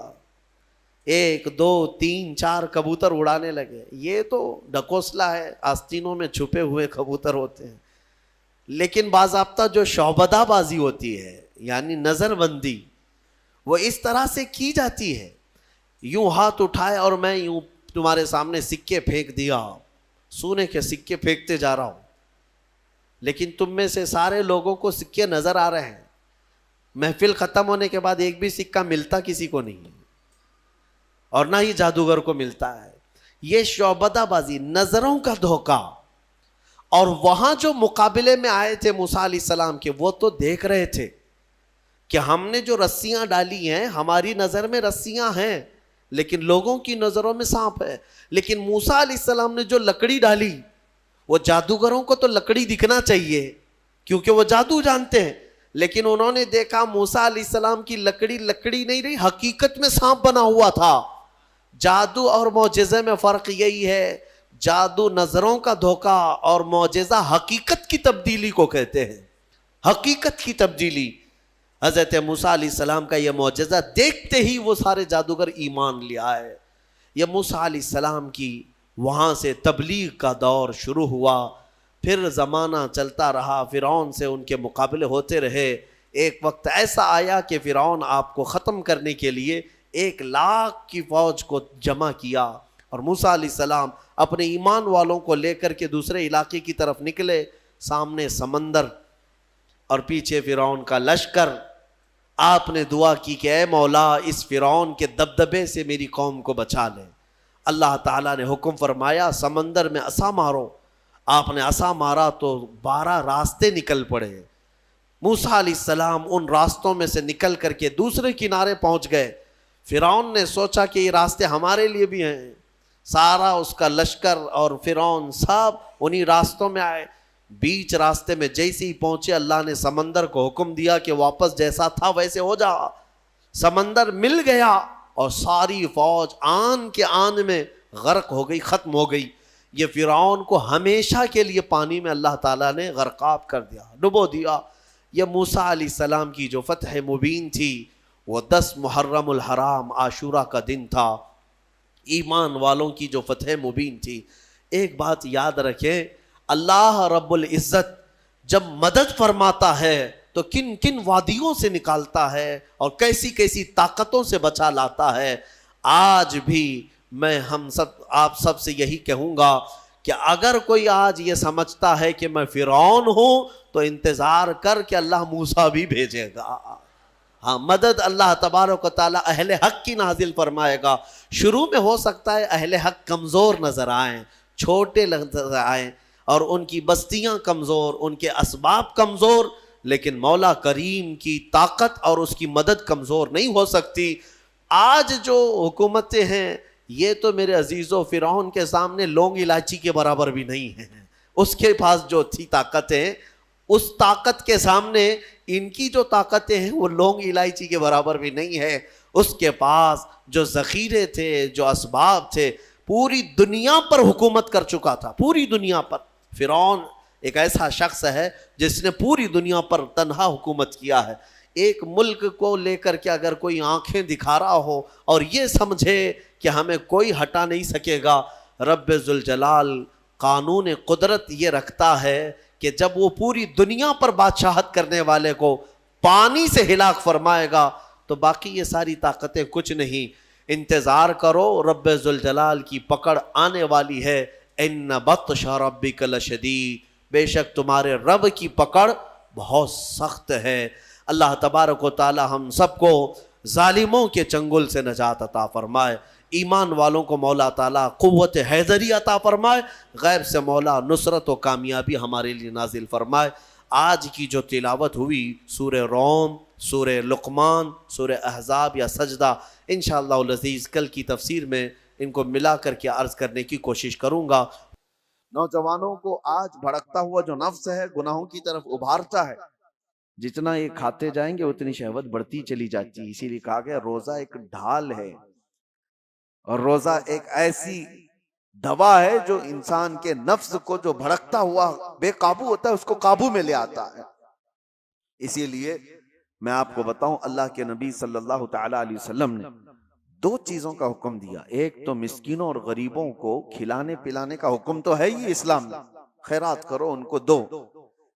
1 2 3 4 کبوتر اڑانے لگے. یہ تو ڈکوسلا ہے، آستینوں میں چھپے ہوئے کبوتر ہوتے ہیں. لیکن باضابطہ جو شعبدہ بازی ہوتی ہے، یعنی نظر بندی، وہ اس طرح سے کی جاتی ہے. یوں ہاتھ اٹھائے اور میں یوں تمہارے سامنے سکے پھینک دیا، سونے کے سکے پھینکتے جا رہا ہوں، لیکن تم میں سے سارے لوگوں کو سکے نظر آ رہے ہیں. محفل ختم ہونے کے بعد ایک بھی سکہ ملتا کسی کو نہیں، اور نہ ہی جادوگر کو ملتا ہے. یہ شعبدہ بازی، نظروں کا دھوکہ. اور وہاں جو مقابلے میں آئے تھے موسیٰ علیہ السلام کے، وہ تو دیکھ رہے تھے کہ ہم نے جو رسیاں ڈالی ہیں، ہماری نظر میں رسیاں ہیں لیکن لوگوں کی نظروں میں سانپ ہے. لیکن موسیٰ علیہ السلام نے جو لکڑی ڈالی، وہ جادوگروں کو تو لکڑی دکھنا چاہیے کیونکہ وہ جادو جانتے ہیں، لیکن انہوں نے دیکھا موسیٰ علیہ السلام کی لکڑی لکڑی نہیں رہی، حقیقت میں سانپ بنا ہوا تھا. جادو اور معجزے میں فرق یہی ہے، جادو نظروں کا دھوکہ اور معجزہ حقیقت کی تبدیلی کو کہتے ہیں. حقیقت کی تبدیلی. حضرت موسیٰ علیہ السلام کا یہ معجزہ دیکھتے ہی وہ سارے جادوگر ایمان لے آئے. یہ موسیٰ علیہ السلام کی وہاں سے تبلیغ کا دور شروع ہوا. پھر زمانہ چلتا رہا، فرعون سے ان کے مقابلے ہوتے رہے. ایک وقت ایسا آیا کہ فرعون آپ کو ختم کرنے کے لیے 1,00,000 کی فوج کو جمع کیا، اور موسیٰ علیہ السلام اپنے ایمان والوں کو لے کر کے دوسرے علاقے کی طرف نکلے. سامنے سمندر اور پیچھے فرعون کا لشکر. آپ نے دعا کی کہ اے مولا، اس فرعون کے دبدبے سے میری قوم کو بچا لے. اللہ تعالیٰ نے حکم فرمایا سمندر میں عصا مارو. آپ نے عصا مارا تو 12 راستے نکل پڑے. موسیٰ علیہ السلام ان راستوں میں سے نکل کر کے دوسرے کنارے پہنچ گئے. فرعون نے سوچا کہ یہ راستے ہمارے لیے بھی ہیں. سارا اس کا لشکر اور فرعون سب انہی راستوں میں آئے. بیچ راستے میں جیسے ہی پہنچے، اللہ نے سمندر کو حکم دیا کہ واپس جیسا تھا ویسے ہو جا. سمندر مل گیا اور ساری فوج آن کے آن میں غرق ہو گئی، ختم ہو گئی. یہ فرعون کو ہمیشہ کے لیے پانی میں اللہ تعالیٰ نے غرقاب کر دیا، ڈبو دیا. یہ موسیٰ علیہ السلام کی جو فتح مبین تھی، وہ 10 محرم الحرام عاشورہ کا دن تھا. ایمان والوں کی جو فتح مبین تھی. ایک بات یاد رکھیں، اللہ رب العزت جب مدد فرماتا ہے تو کن کن وادیوں سے نکالتا ہے اور کیسی کیسی طاقتوں سے بچا لاتا ہے. آج بھی میں آپ سب سے یہی کہوں گا کہ اگر کوئی آج یہ سمجھتا ہے کہ میں فرعون ہوں تو انتظار کر کہ اللہ موسیٰ بھی بھیجے گا. ہاں، مدد اللہ تبارک و تعالیٰ اہل حق کی نازل فرمائے گا. شروع میں ہو سکتا ہے اہل حق کمزور نظر آئیں، چھوٹے نظر آئیں، اور ان کی بستیاں کمزور، ان کے اسباب کمزور، لیکن مولا کریم کی طاقت اور اس کی مدد کمزور نہیں ہو سکتی. آج جو حکومتیں ہیں، یہ تو میرے عزیزو فرعون کے سامنے لونگ الائچی کے برابر بھی نہیں ہیں. اس کے پاس جو تھی طاقتیں، اس طاقت کے سامنے ان کی جو طاقتیں ہیں وہ لونگ الائچی کے برابر بھی نہیں ہے. اس کے پاس جو ذخیرے تھے، جو اسباب تھے، پوری دنیا پر حکومت کر چکا تھا، پوری دنیا پر. فرعون ایک ایسا شخص ہے جس نے پوری دنیا پر تنہا حکومت کیا ہے. ایک ملک کو لے کر کے اگر کوئی آنکھیں دکھا رہا ہو اور یہ سمجھے کہ ہمیں کوئی ہٹا نہیں سکے گا، رب ذوالجلال قانون قدرت یہ رکھتا ہے کہ جب وہ پوری دنیا پر بادشاہت کرنے والے کو پانی سے ہلاک فرمائے گا تو باقی یہ ساری طاقتیں کچھ نہیں. انتظار کرو، رب ذوالجلال کی پکڑ آنے والی ہے. ان بطش ربک لشدید، بے شک تمہارے رب کی پکڑ بہت سخت ہے. اللہ تبارک و تعالی ہم سب کو ظالموں کے چنگل سے نجات عطا فرمائے. ایمان والوں کو مولا تعالیٰ قوت حیدری عطا فرمائے. غیب سے مولا نصرت و کامیابی ہمارے لیے نازل فرمائے. آج کی جو تلاوت ہوئی سورہ روم، سورہ لقمان، سورہ احزاب یا سجدہ، انشاءاللہ العزیز کل کی تفسیر میں ان کو ملا کر کے عرض کرنے کی کوشش کروں گا. نوجوانوں کو آج بھڑکتا ہوا جو نفس ہے گناہوں کی طرف ابھارتا ہے، جتنا یہ کھاتے جائیں گے اتنی شہوت بڑھتی چلی جاتی ہے. اسی لیے کہا گیا روزہ ایک ڈھال ہے، اور روزہ ایک ایسی دوا ہے جو انسان کے نفس کو جو بھڑکتا ہوا بے قابو ہوتا ہے اس کو قابو میں لے آتا ہے. اسی لیے میں آپ کو بتاؤں اللہ کے نبی صلی اللہ تعالی علیہ وسلم نے دو چیزوں کا حکم دیا. ایک تو مسکینوں اور غریبوں کو کھلانے پلانے کا حکم تو ہے ہی اسلام میں، خیرات کرو ان کو دو.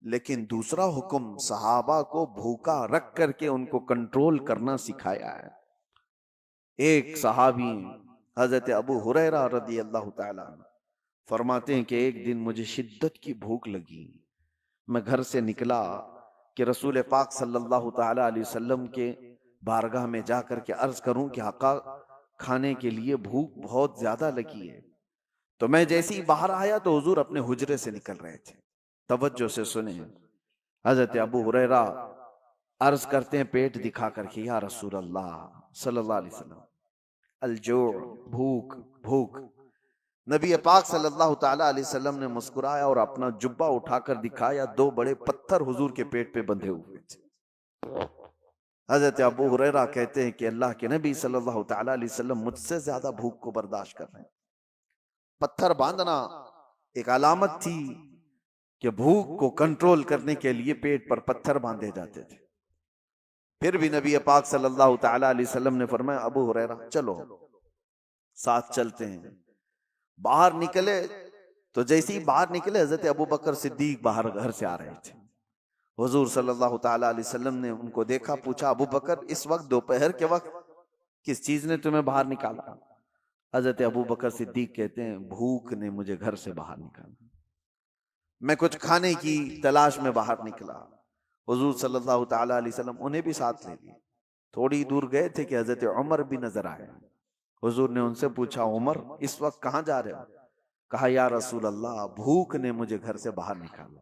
لیکن دوسرا حکم صحابہ کو بھوکا رکھ کر کے ان کو کنٹرول کرنا سکھایا ہے. ایک صحابی حضرت ابو ہریرہ رضی اللہ تعالی عنہ فرماتے ہیں کہ ایک دن مجھے شدت کی بھوک لگی. میں گھر سے نکلا کہ رسول پاک صلی اللہ تعالی علیہ وسلم کے بارگاہ میں جا کر کے عرض کروں کہ آقا کھانے کے لیے بھوک بہت زیادہ لگی ہے. تو میں جیسے ہی باہر آیا تو حضور اپنے حجرے سے نکل رہے تھے. توجہ سے سنیں. حضرت ابو ہریرہ عرض کرتے ہیں پیٹ دکھا کر کے یا رسول اللہ صلی اللہ علیہ وسلم الجوع، بھوک بھوک. نبی پاک صلی اللہ تعالی علیہ وسلم نے مسکرایا اور اپنا جبہ اٹھا کر دکھایا. دو بڑے پتھر حضور کے پیٹ پہ بندھے ہوئے تھے. حضرت ابو ہریرہ کہتے ہیں کہ اللہ کے نبی صلی اللہ تعالی علیہ وسلم مجھ سے زیادہ بھوک کو برداشت کر رہے ہیں. پتھر باندھنا ایک علامت تھی کہ بھوک کو کنٹرول کرنے کے لیے پیٹ پر پتھر باندھے جاتے تھے. پھر بھی نبی پاک صلی اللہ تعالی علیہ وسلم نے فرمایا ابو ہریرہ چلو ساتھ چلتے ہیں. باہر نکلے تو جیسے ہی باہر نکلے حضرت ابو بکر صدیق باہر گھر سے آ رہے تھے. حضور صلی اللہ تعالی علیہ وسلم نے ان کو دیکھا, پوچھا ابو بکر اس وقت دوپہر کے وقت کس چیز نے تمہیں باہر نکالا؟ حضرت ابو بکر صدیق کہتے ہیں بھوک نے مجھے گھر سے باہر نکالا, میں کچھ کھانے کی تلاش میں باہر نکلا. حضور صلی اللہ تعالی علیہ وسلم انہیں بھی ساتھ لے لیے. تھوڑی دور گئے تھے کہ حضرت عمر بھی نظر آئے. حضور نے ان سے پوچھا عمر اس وقت کہاں جا رہے ہو؟ کہا یا رسول اللہ بھوک نے مجھے گھر سے باہر نکالا.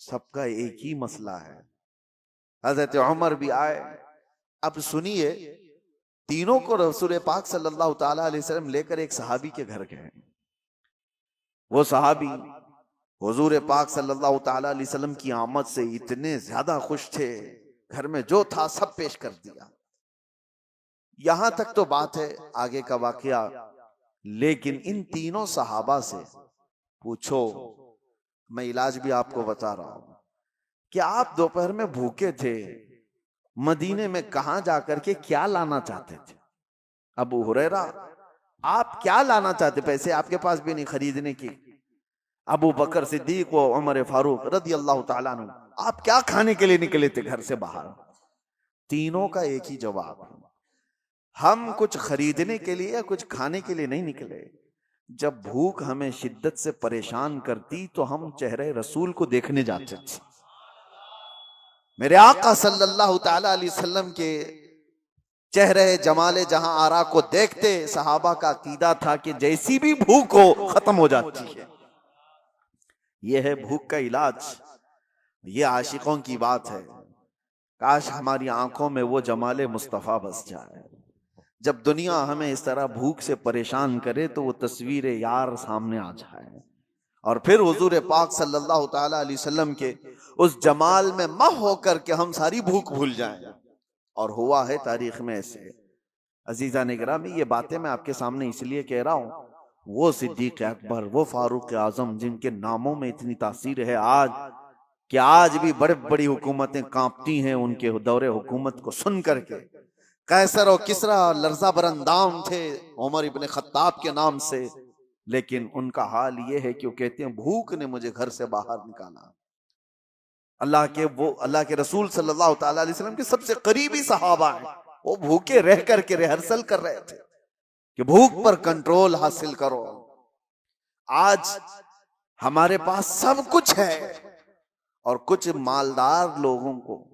سب کا ایک ہی مسئلہ ہے. حضرت عمر بھی آئے. اب سنیے, تینوں کو رسول پاک صلی اللہ تعالی علیہ وسلم لے کر ایک صحابی کے گھر گئے. وہ صحابی حضور پاک صلی اللہ تعالی علیہ وسلم کی آمد سے اتنے زیادہ خوش تھے, گھر میں جو تھا سب پیش کر دیا. یہاں تک تو بات ہے آگے کا واقعہ, لیکن ان تینوں صحابہ سے پوچھو, میں علاج بھی آپ کو بتا رہا ہوں, کہ آپ دوپہر میں بھوکے تھے, مدینے میں کہاں جا کر کے کیا لانا چاہتے تھے؟ ابو ہریرہ آپ کیا لانا چاہتے؟ پیسے آپ کے پاس بھی نہیں خریدنے کی. ابو بکر صدیق و عمر فاروق رضی اللہ تعالیٰ عنہ آپ کیا کھانے کے لیے نکلے تھے گھر سے باہر؟ تینوں کا ایک ہی جواب, ہم کچھ خریدنے کے لیے یا کچھ کھانے کے لیے نہیں نکلے. جب بھوک ہمیں شدت سے پریشان کرتی تو ہم چہرے رسول کو دیکھنے جاتے تھے. میرے آقا صلی اللہ تعالی علیہ وسلم کے چہرے جمال جہاں آرا کو دیکھتے صحابہ کا عقیدہ تھا کہ جیسی بھی بھوک ہو ختم ہو جاتی ہے. یہ ہے بھوک کا علاج, یہ عاشقوں کی بات ہے. کاش ہماری آنکھوں میں وہ جمال مصطفیٰ بس جائے. جب دنیا ہمیں اس طرح بھوک سے پریشان کرے تو وہ تصویر یار سامنے آ جائے, اور پھر حضور پاک صلی اللہ تعالی علیہ وسلم کے اس جمال میں مہ ہو کر کے ہم ساری بھوک بھول جائیں. اور ہوا ہے تاریخ میں ایسے. عزیزان گرامی, یہ باتیں میں آپ کے سامنے اس لیے کہہ رہا ہوں, وہ صدیق اکبر, وہ فاروق اعظم جن کے ناموں میں اتنی تاثیر ہے آج کہ آج بھی بڑی بڑی حکومتیں کانپتی ہیں ان کے دور حکومت کو سن کر کے. قیصر و کسریٰ لرزہ بر اندام تھے عمر ابن خطاب کے نام سے, لیکن ان کا حال یہ ہے کہ وہ کہتے ہیں بھوک نے مجھے گھر سے باہر نکالا. اللہ کے رسول صلی اللہ تعالی علیہ وسلم کے سب سے قریبی صحابہ ہیں, وہ بھوکے رہ کر کے ریہرسل کر رہے تھے کہ بھوک پر کنٹرول حاصل کرو. آج ہمارے پاس سب کچھ ہے, اور کچھ مالدار لوگوں کو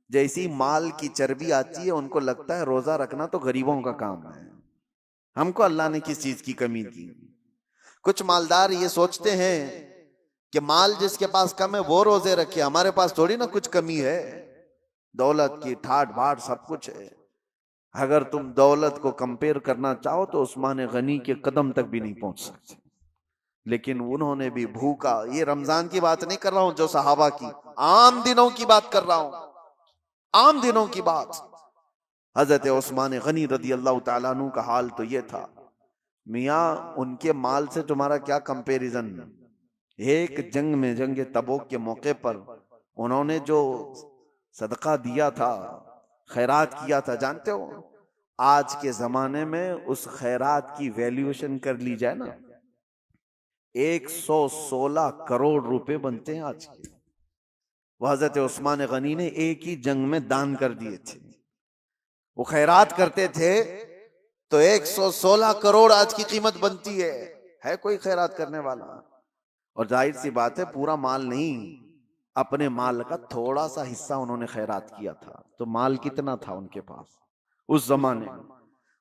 جیسی مال کی چربی آتی ہے ان کو لگتا ہے روزہ رکھنا تو غریبوں کا کام ہے, ہم کو اللہ نے کس چیز کی کمی دی. کچھ مالدار یہ سوچتے ہیں کہ مال جس کے پاس کم ہے وہ روزے رکھے, ہمارے پاس تھوڑی نا کچھ کمی ہے, دولت کی ٹھاٹ بھاٹ سب کچھ ہے. اگر تم دولت کو کمپیئر کرنا چاہو تو عثمان غنی کے قدم تک بھی نہیں پہنچ سکتے, لیکن انہوں نے بھی بھوکا. یہ رمضان کی بات نہیں کر رہا ہوں جو صحابہ کی, عام دنوں کی بات کر رہا ہوں, عام دنوں کی بات. حضرت عثمان غنی رضی اللہ تعالیٰ عنہ کا حال تو یہ تھا, میاں ان کے مال سے تمہارا کیا کمپیریزن؟ ایک جنگ میں، جنگ تبوک کے موقع پر انہوں نے جو صدقہ دیا تھا، خیرات کیا تھا، جانتے ہو آج کے زمانے میں اس خیرات کی ویلیوشن کر لی جائے نا، 116 کروڑ روپے بنتے ہیں آج کے۔ وہ حضرت عثمان غنی نے ایک ہی جنگ میں دان کر دیے تھے، وہ خیرات کرتے تھے تو 116 کروڑ آج کی قیمت بنتی ہے کوئی خیرات کرنے والا؟ اور ظاہر سی بات ہے پورا مال نہیں، اپنے مال کا تھوڑا سا حصہ انہوں نے خیرات کیا تھا، تو مال کتنا تھا ان کے پاس اس زمانے میں؟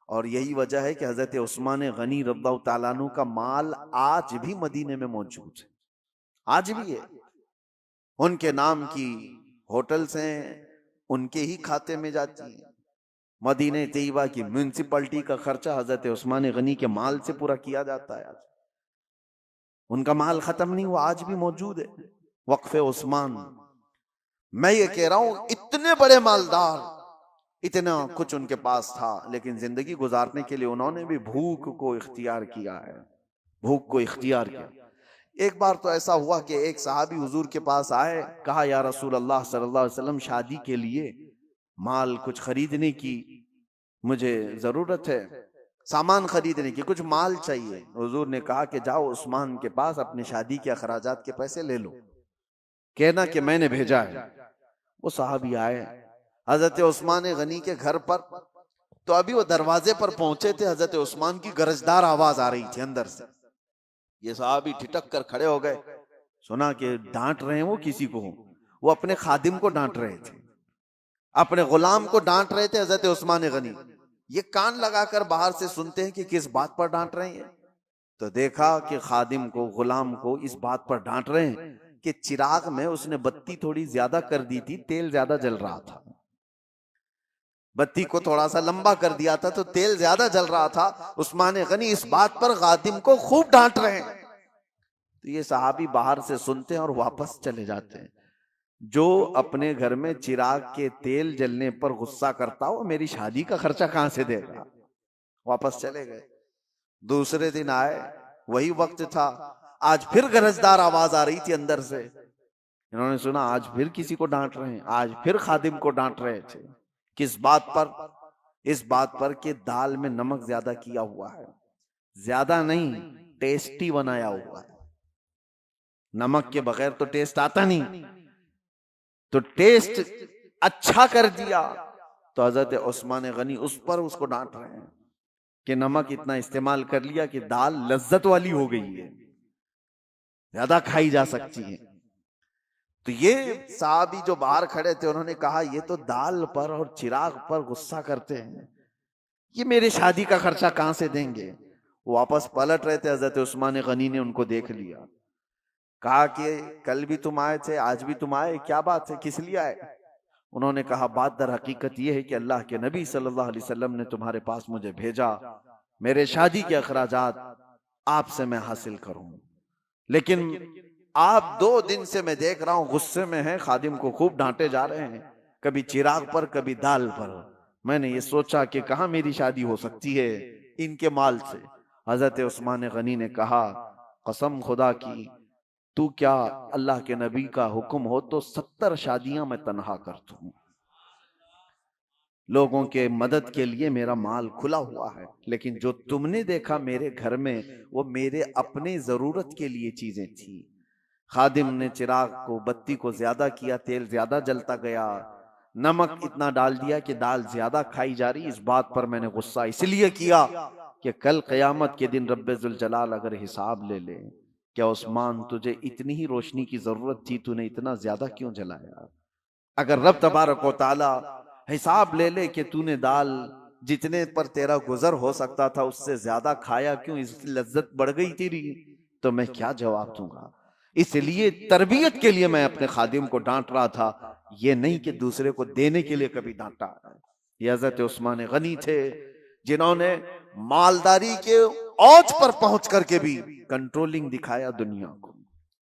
اور یہی وجہ ہے کہ حضرت عثمان غنی رضی اللہ تعالیٰ عنہ کا مال آج بھی مدینے میں موجود ہے، آج بھی ہے۔ ان کے نام کی ہوٹلز ہیں، ان کے ہی کھاتے میں جاتی ہیں۔ مدینہ طیبہ کی میونسپلٹی کا خرچہ حضرت عثمان غنی کے مال سے پورا کیا جاتا ہے۔ ان کا مال ختم نہیں ہوا، آج بھی موجود ہے وقف عثمان۔ میں یہ کہہ رہا ہوں اتنے بڑے مالدار، اتنا کچھ ان کے پاس تھا، لیکن زندگی گزارنے کے لیے انہوں نے بھی بھوک کو اختیار کیا ہے، بھوک کو اختیار کیا۔ ایک بار تو ایسا ہوا کہ ایک صحابی حضور کے پاس آئے، کہا یا رسول اللہ صلی اللہ علیہ وسلم شادی کے لیے مال کچھ خریدنے کی مجھے ضرورت ہے، سامان خریدنے کی، کچھ مال چاہیے۔ حضور نے کہا کہ جاؤ عثمان کے پاس اپنے شادی کے اخراجات کے پیسے لے لو، کہنا کہ میں نے بھیجا ہے۔ وہ صحابی آئے حضرت عثمان غنی کے گھر پر، تو ابھی وہ دروازے پر پہنچے تھے، حضرت عثمان کی گرجدار آواز آ رہی تھی اندر سے۔ یہ صحابی ٹھٹک کر کھڑے ہو گئے، سنا کہ ڈانٹ رہے ہیں وہ کسی کو، وہ اپنے خادم کو ڈانٹ رہے تھے، اپنے غلام کو ڈانٹ رہے تھے حضرت عثمان غنی۔ یہ کان لگا کر باہر سے سنتے ہیں کہ کس بات پر ڈانٹ رہے ہیں، تو دیکھا کہ خادم کو، غلام کو اس بات پر ڈانٹ رہے ہیں کہ چراغ میں اس نے بتی تھوڑی زیادہ کر دی تھی، تیل زیادہ جل رہا تھا، بتی کو تھوڑا سا لمبا کر دیا تھا تو تیل زیادہ جل رہا تھا۔ عثمان غنی اس بات پر خادم کو خوب ڈانٹ رہے ہیں، تو یہ صحابی باہر سے سنتے ہیں اور واپس چلے جاتے ہیں۔ جو اپنے گھر میں چراغ کے تیل جلنے پر غصہ کرتا ہو، میری شادی کا خرچہ کہاں سے دے گا؟ واپس چلے گئے۔ دوسرے دن آئے، وہی وقت تھا، آج پھر گرجدار آواز آ رہی تھی اندر سے۔ انہوں نے سنا آج پھر کسی کو ڈانٹ رہے ہیں، آج پھر خادم کو ڈانٹ رہے تھے۔ کس بات پر؟ اس بات پر کہ دال میں نمک زیادہ کیا ہوا ہے، زیادہ نہیں، ٹیسٹی بنایا ہوا ہے۔ نمک کے بغیر تو ٹیسٹ آتا نہیں، تو ٹیسٹ اچھا کر دیا۔ تو حضرت عثمان غنی اس کو ڈانٹ رہے ہیں کہ نمک اتنا استعمال کر لیا کہ دال لذت والی ہو گئی ہے، زیادہ کھائی جا سکتی ہے۔ تو یہ صحابی جو باہر کھڑے تھے انہوں نے کہا یہ تو دال پر اور چراغ پر غصہ کرتے ہیں، یہ میرے شادی کا خرچہ کہاں سے دیں گے؟ واپس پلٹ رہے تھے، حضرت عثمان غنی نے ان کو دیکھ لیا، کہا کہ کل بھی تم آئے تھے، آج بھی تم آئے، کیا بات ہے، کس لیے آئے؟ انہوں نے کہا بات در حقیقت یہ ہے کہ اللہ کے نبی صلی اللہ علیہ وسلم نے تمہارے پاس مجھے بھیجا، میرے شادی کے اخراجات آپ سے میں حاصل کروں، لیکن آپ 2 دن سے میں دیکھ رہا ہوں غصے میں ہیں، خادم کو خوب ڈانٹے جا رہے ہیں، کبھی چراغ پر کبھی دال پر۔ میں نے یہ سوچا کہ کہاں میری شادی ہو سکتی ہے ان کے مال سے۔ حضرت عثمان غنی نے کہا قسم خدا کی، تو کیا اللہ کے نبی کا حکم ہو تو 70 شادیاں میں تنہا کر دوں، لوگوں کے مدد کے لیے میرا مال کھلا ہوا ہے، لیکن جو تم نے دیکھا میرے گھر میں وہ میرے اپنے ضرورت کے لیے چیزیں تھیں۔ خادم نے چراغ کو، بتی کو زیادہ کیا، تیل زیادہ جلتا گیا، نمک اتنا ڈال دیا کہ دال زیادہ کھائی جا رہی۔ اس بات پر میں نے غصہ اس لیے کیا کہ کل قیامت کے دن رب ذوالجلال اگر حساب لے لے، کیا عثمان تجھے اتنی ہی روشنی کی ضرورت تھی، تو نے اتنا زیادہ کیوں جلایا؟ اگر رب تبارک و تعالی حساب لے لے کہ تو نے دال جتنے پر تیرا گزر ہو سکتا تھا اس سے زیادہ کھایا کیوں، اس لذت بڑھ گئی تیری، تو میں کیا جواب دوں گا؟ اس لیے تربیت کے لیے میں اپنے خادم کو ڈانٹ رہا تھا، یہ نہیں کہ دوسرے کو دینے کے لیے کبھی ڈانٹا۔ یہ حضرت عثمان غنی تھے جنہوں نے مالداری کے اوج پر پہنچ کر کے بھی کنٹرولنگ دکھایا دنیا کو۔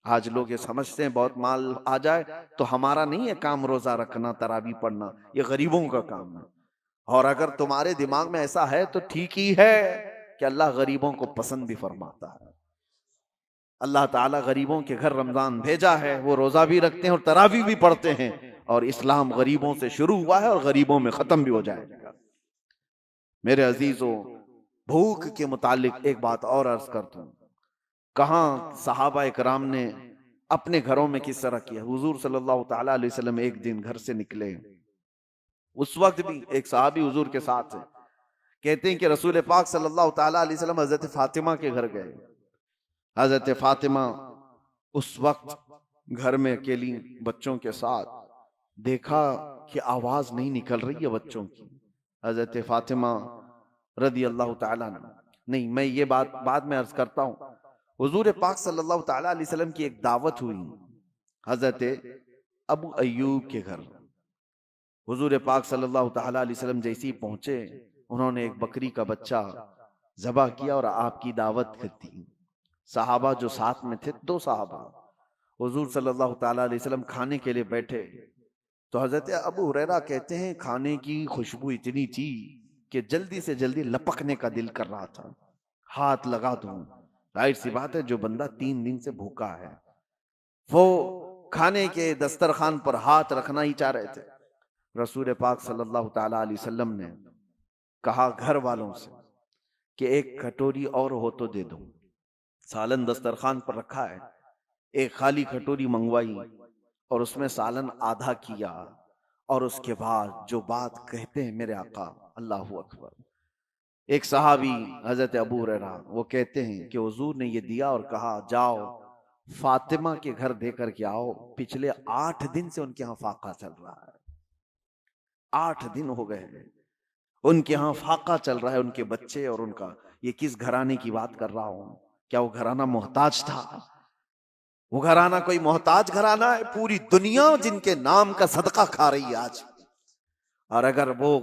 آج لوگ یہ سمجھتے ہیں بہت مال آ جائے تو ہمارا نہیں ہے کام روزہ رکھنا، تراویح پڑھنا، یہ غریبوں کا کام ہے۔ اور اگر تمہارے دماغ میں ایسا ہے تو ٹھیک ہی ہے کہ اللہ غریبوں کو پسند بھی فرماتا ہے. اللہ تعالیٰ غریبوں کے گھر رمضان بھیجا ہے، وہ روزہ بھی رکھتے ہیں اور تراویح بھی پڑھتے ہیں، اور اسلام غریبوں سے شروع ہوا ہے اور غریبوں میں ختم بھی ہو جائے گا. میرے عزیزو، بھوک کے متعلق ایک بات اور عرض کرتا ہوں. کہاں صحابہ کرام نے اپنے گھروں میں کس طرح کیا. حضور صلی اللہ تعالی علیہ وسلم ایک دن گھر سے نکلے، اس وقت بھی ایک صحابی حضور کے ساتھ ہے. کہتے ہیں کہ رسول پاک صلی اللہ تعالی علیہ وسلم حضرت فاطمہ کے گھر گئے. حضرت فاطمہ اس وقت گھر میں اکیلی بچوں کے ساتھ، دیکھا کہ آواز نہیں نکل رہی ہے بچوں کی. حضرت فاطمہ رضی اللہ تعالیٰ عنہ، نہیں میں یہ بات بعد میں عرض کرتا ہوں. حضور پاک صلی اللہ تعالیٰ علیہ وسلم کی ایک دعوت ہوئی حضرت ابو ایوب کے گھر. حضور پاک صلی اللہ تعالیٰ علیہ وسلم جیسے ہی پہنچے، انہوں نے ایک بکری کا بچہ ذبح کیا اور آپ کی دعوت کر دی. صحابہ جو ساتھ میں تھے، 2 صحابہ، حضور صلی اللہ تعالیٰ علیہ وسلم کھانے کے لیے بیٹھے تو حضرت ابو ہریرہ کہتے ہیں کھانے کی خوشبو اتنی تھی کہ جلدی سے جلدی لپکنے کا دل کر رہا تھا، ہاتھ لگا دوں. ظاہر سی بات ہے جو بندہ 3 دن سے بھوکا ہے وہ کھانے کے دسترخوان پر ہاتھ رکھنا ہی چاہ رہے تھے. رسول پاک صلی اللہ تعالیٰ علیہ وسلم نے کہا گھر والوں سے کہ ایک کٹوری اور ہو تو دے دو. سالن دسترخوان پر رکھا ہے، ایک خالی کٹوری منگوائی اور اس میں سالن آدھا کیا، اور اس کے بعد جو بات کہتے ہیں میرے آقا، اللہ اکبر. ایک صحابی حضرت ابو ہریرہ وہ کہتے ہیں کہ حضور نے یہ دیا اور کہا جاؤ فاطمہ کے گھر دے کر کے آؤ، پچھلے 8 دن سے ان کے ہاں فاقہ چل رہا ہے. 8 دن ہو گئے ان کے ہاں فاقہ چل رہا ہے. ان کے بچے اور ان کا، یہ کس گھرانے کی بات کر رہا ہوں؟ کیا وہ گھرانہ محتاج تھا؟ وہ گھرانہ کوئی محتاج گھرانہ ہے؟ پوری دنیا جن کے نام کا صدقہ کھا رہی ہے آج. اور اگر وہ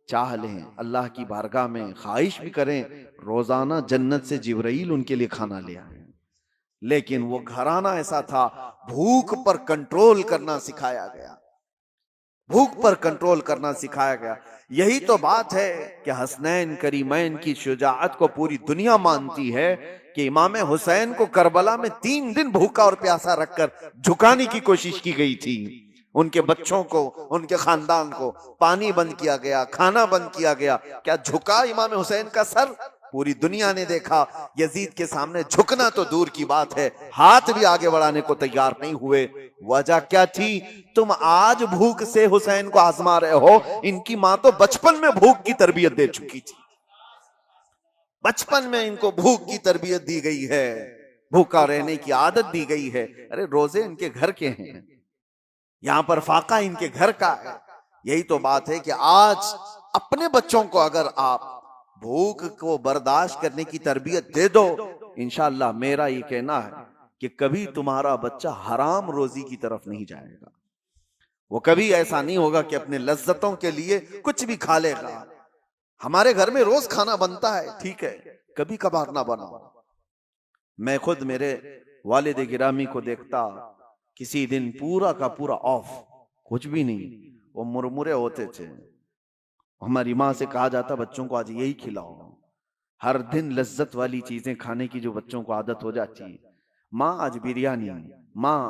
چاہ لیں، اللہ کی بارگاہ میں خواہش بھی کریں، روزانہ جنت سے جبرائیل ان کے لیے کھانا لے آئے. لیکن وہ گھرانہ ایسا تھا، بھوک پر کنٹرول کرنا سکھایا گیا، بھوک پر کنٹرول کرنا سکھایا گیا. یہی تو بات ہے کہ حسنین کریمین کی شجاعت کو پوری دنیا مانتی ہے کہ امام حسین کو کربلا میں 3 دن بھوکا اور پیاسا رکھ کر جھکانے کی کوشش کی گئی تھی. ان کے بچوں کو، ان کے خاندان کو پانی بند کیا گیا، کھانا بند کیا گیا. کیا جھکا امام حسین کا سر؟ پوری دنیا نے دیکھا. یزید کے سامنے جھکنا تو دور کی بات ہے، ہاتھ بھی آگے بڑھانے کو تیار نہیں ہوئے. وجہ کیا تھی؟ تم آج بھوک سے حسین کو آزما رہے ہو، ان کی ماں تو بچپن میں بھوک کی تربیت دے چکی تھی. بچپن میں ان کو بھوک کی تربیت دی گئی ہے، بھوکا رہنے کی عادت دی گئی ہے. ارے روزے ان کے گھر کے ہیں، یہاں پر فاقہ ان کے گھر کا ہے. یہی تو بات ہے کہ آج اپنے بچوں کو اگر آپ بھوک کو برداشت کرنے کی تربیت دے دو، انشاءاللہ میرا یہ کہنا ہے کہ کبھی تمہارا بچہ حرام روزی کی طرف نہیں جائے گا. وہ کبھی ایسا نہیں ہوگا کہ اپنے لذتوں کے لیے کچھ بھی کھا لے گا. ہمارے گھر میں روز کھانا بنتا ہے، ٹھیک ہے، کبھی کبھار نہ بناؤ. میں خود میرے والد گرامی کو دیکھتا، کسی دن پورا کا پورا آف، کچھ بھی نہیں، وہ مرمرے ہوتے تھے. ہماری ماں سے کہا جاتا بچوں کو آج یہی کھلاؤ. ہر دن لذت والی چیزیں کھانے کی جو بچوں کو عادت ہو جاتی ہے. ماں آج بریانی، ماں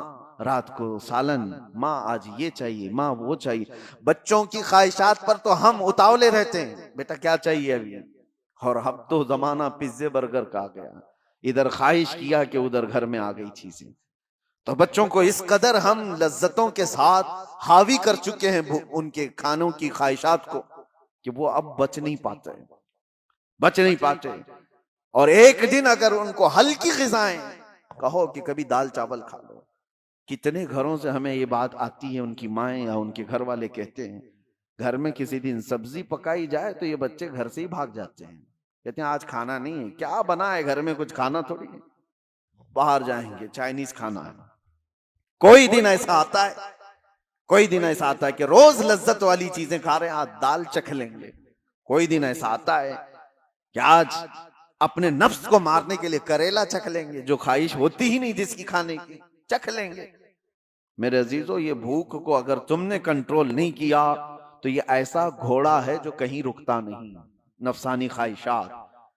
رات کو سالن، ماں آج یہ چاہیے، ماں وہ چاہیے. بچوں کی خواہشات پر تو ہم اتاولے رہتے ہیں، بیٹا کیا چاہیے ابھی. اور اب تو زمانہ پیزے برگر کا آ گیا، ادھر خواہش کیا کہ ادھر گھر میں آ گئی چیزیں. تو بچوں کو اس قدر ہم لذتوں کے ساتھ حاوی کر چکے ہیں ان کے کھانوں کی خواہشات کو کہ وہ اب بچ نہیں پاتے. اور ایک دن اگر ان کو ہلکی غذائیں کہو کہ کبھی دال چاول کھا لو. کتنے گھروں سے ہمیں یہ بات آتی ہے، ان کی مائیں یا ان کے گھر والے کہتے ہیں گھر میں کسی دن سبزی پکائی جائے تو یہ بچے گھر سے ہی بھاگ جاتے ہیں، کہتے ہیں آج کھانا نہیں ہے. کیا بنا ہے گھر میں؟ کچھ کھانا تھوڑی ہے، باہر جائیں گے چائنیز کھانا ہے. کوئی دن ایسا آتا ہے کہ روز لذت والی چیزیں کھا رہے ہیں، آج دال چکھ لیں گے. کوئی دن ایسا آتا ہے کہ آج اپنے نفس کو مارنے کے لیے کریلا چکھ لیں گے، جو خواہش ہوتی ہی نہیں جس کی کھانے کی، چکھ لیں گے. میرے عزیزو، یہ بھوک کو اگر تم نے کنٹرول نہیں کیا تو یہ ایسا گھوڑا ہے جو کہیں رکتا نہیں. نفسانی خواہشات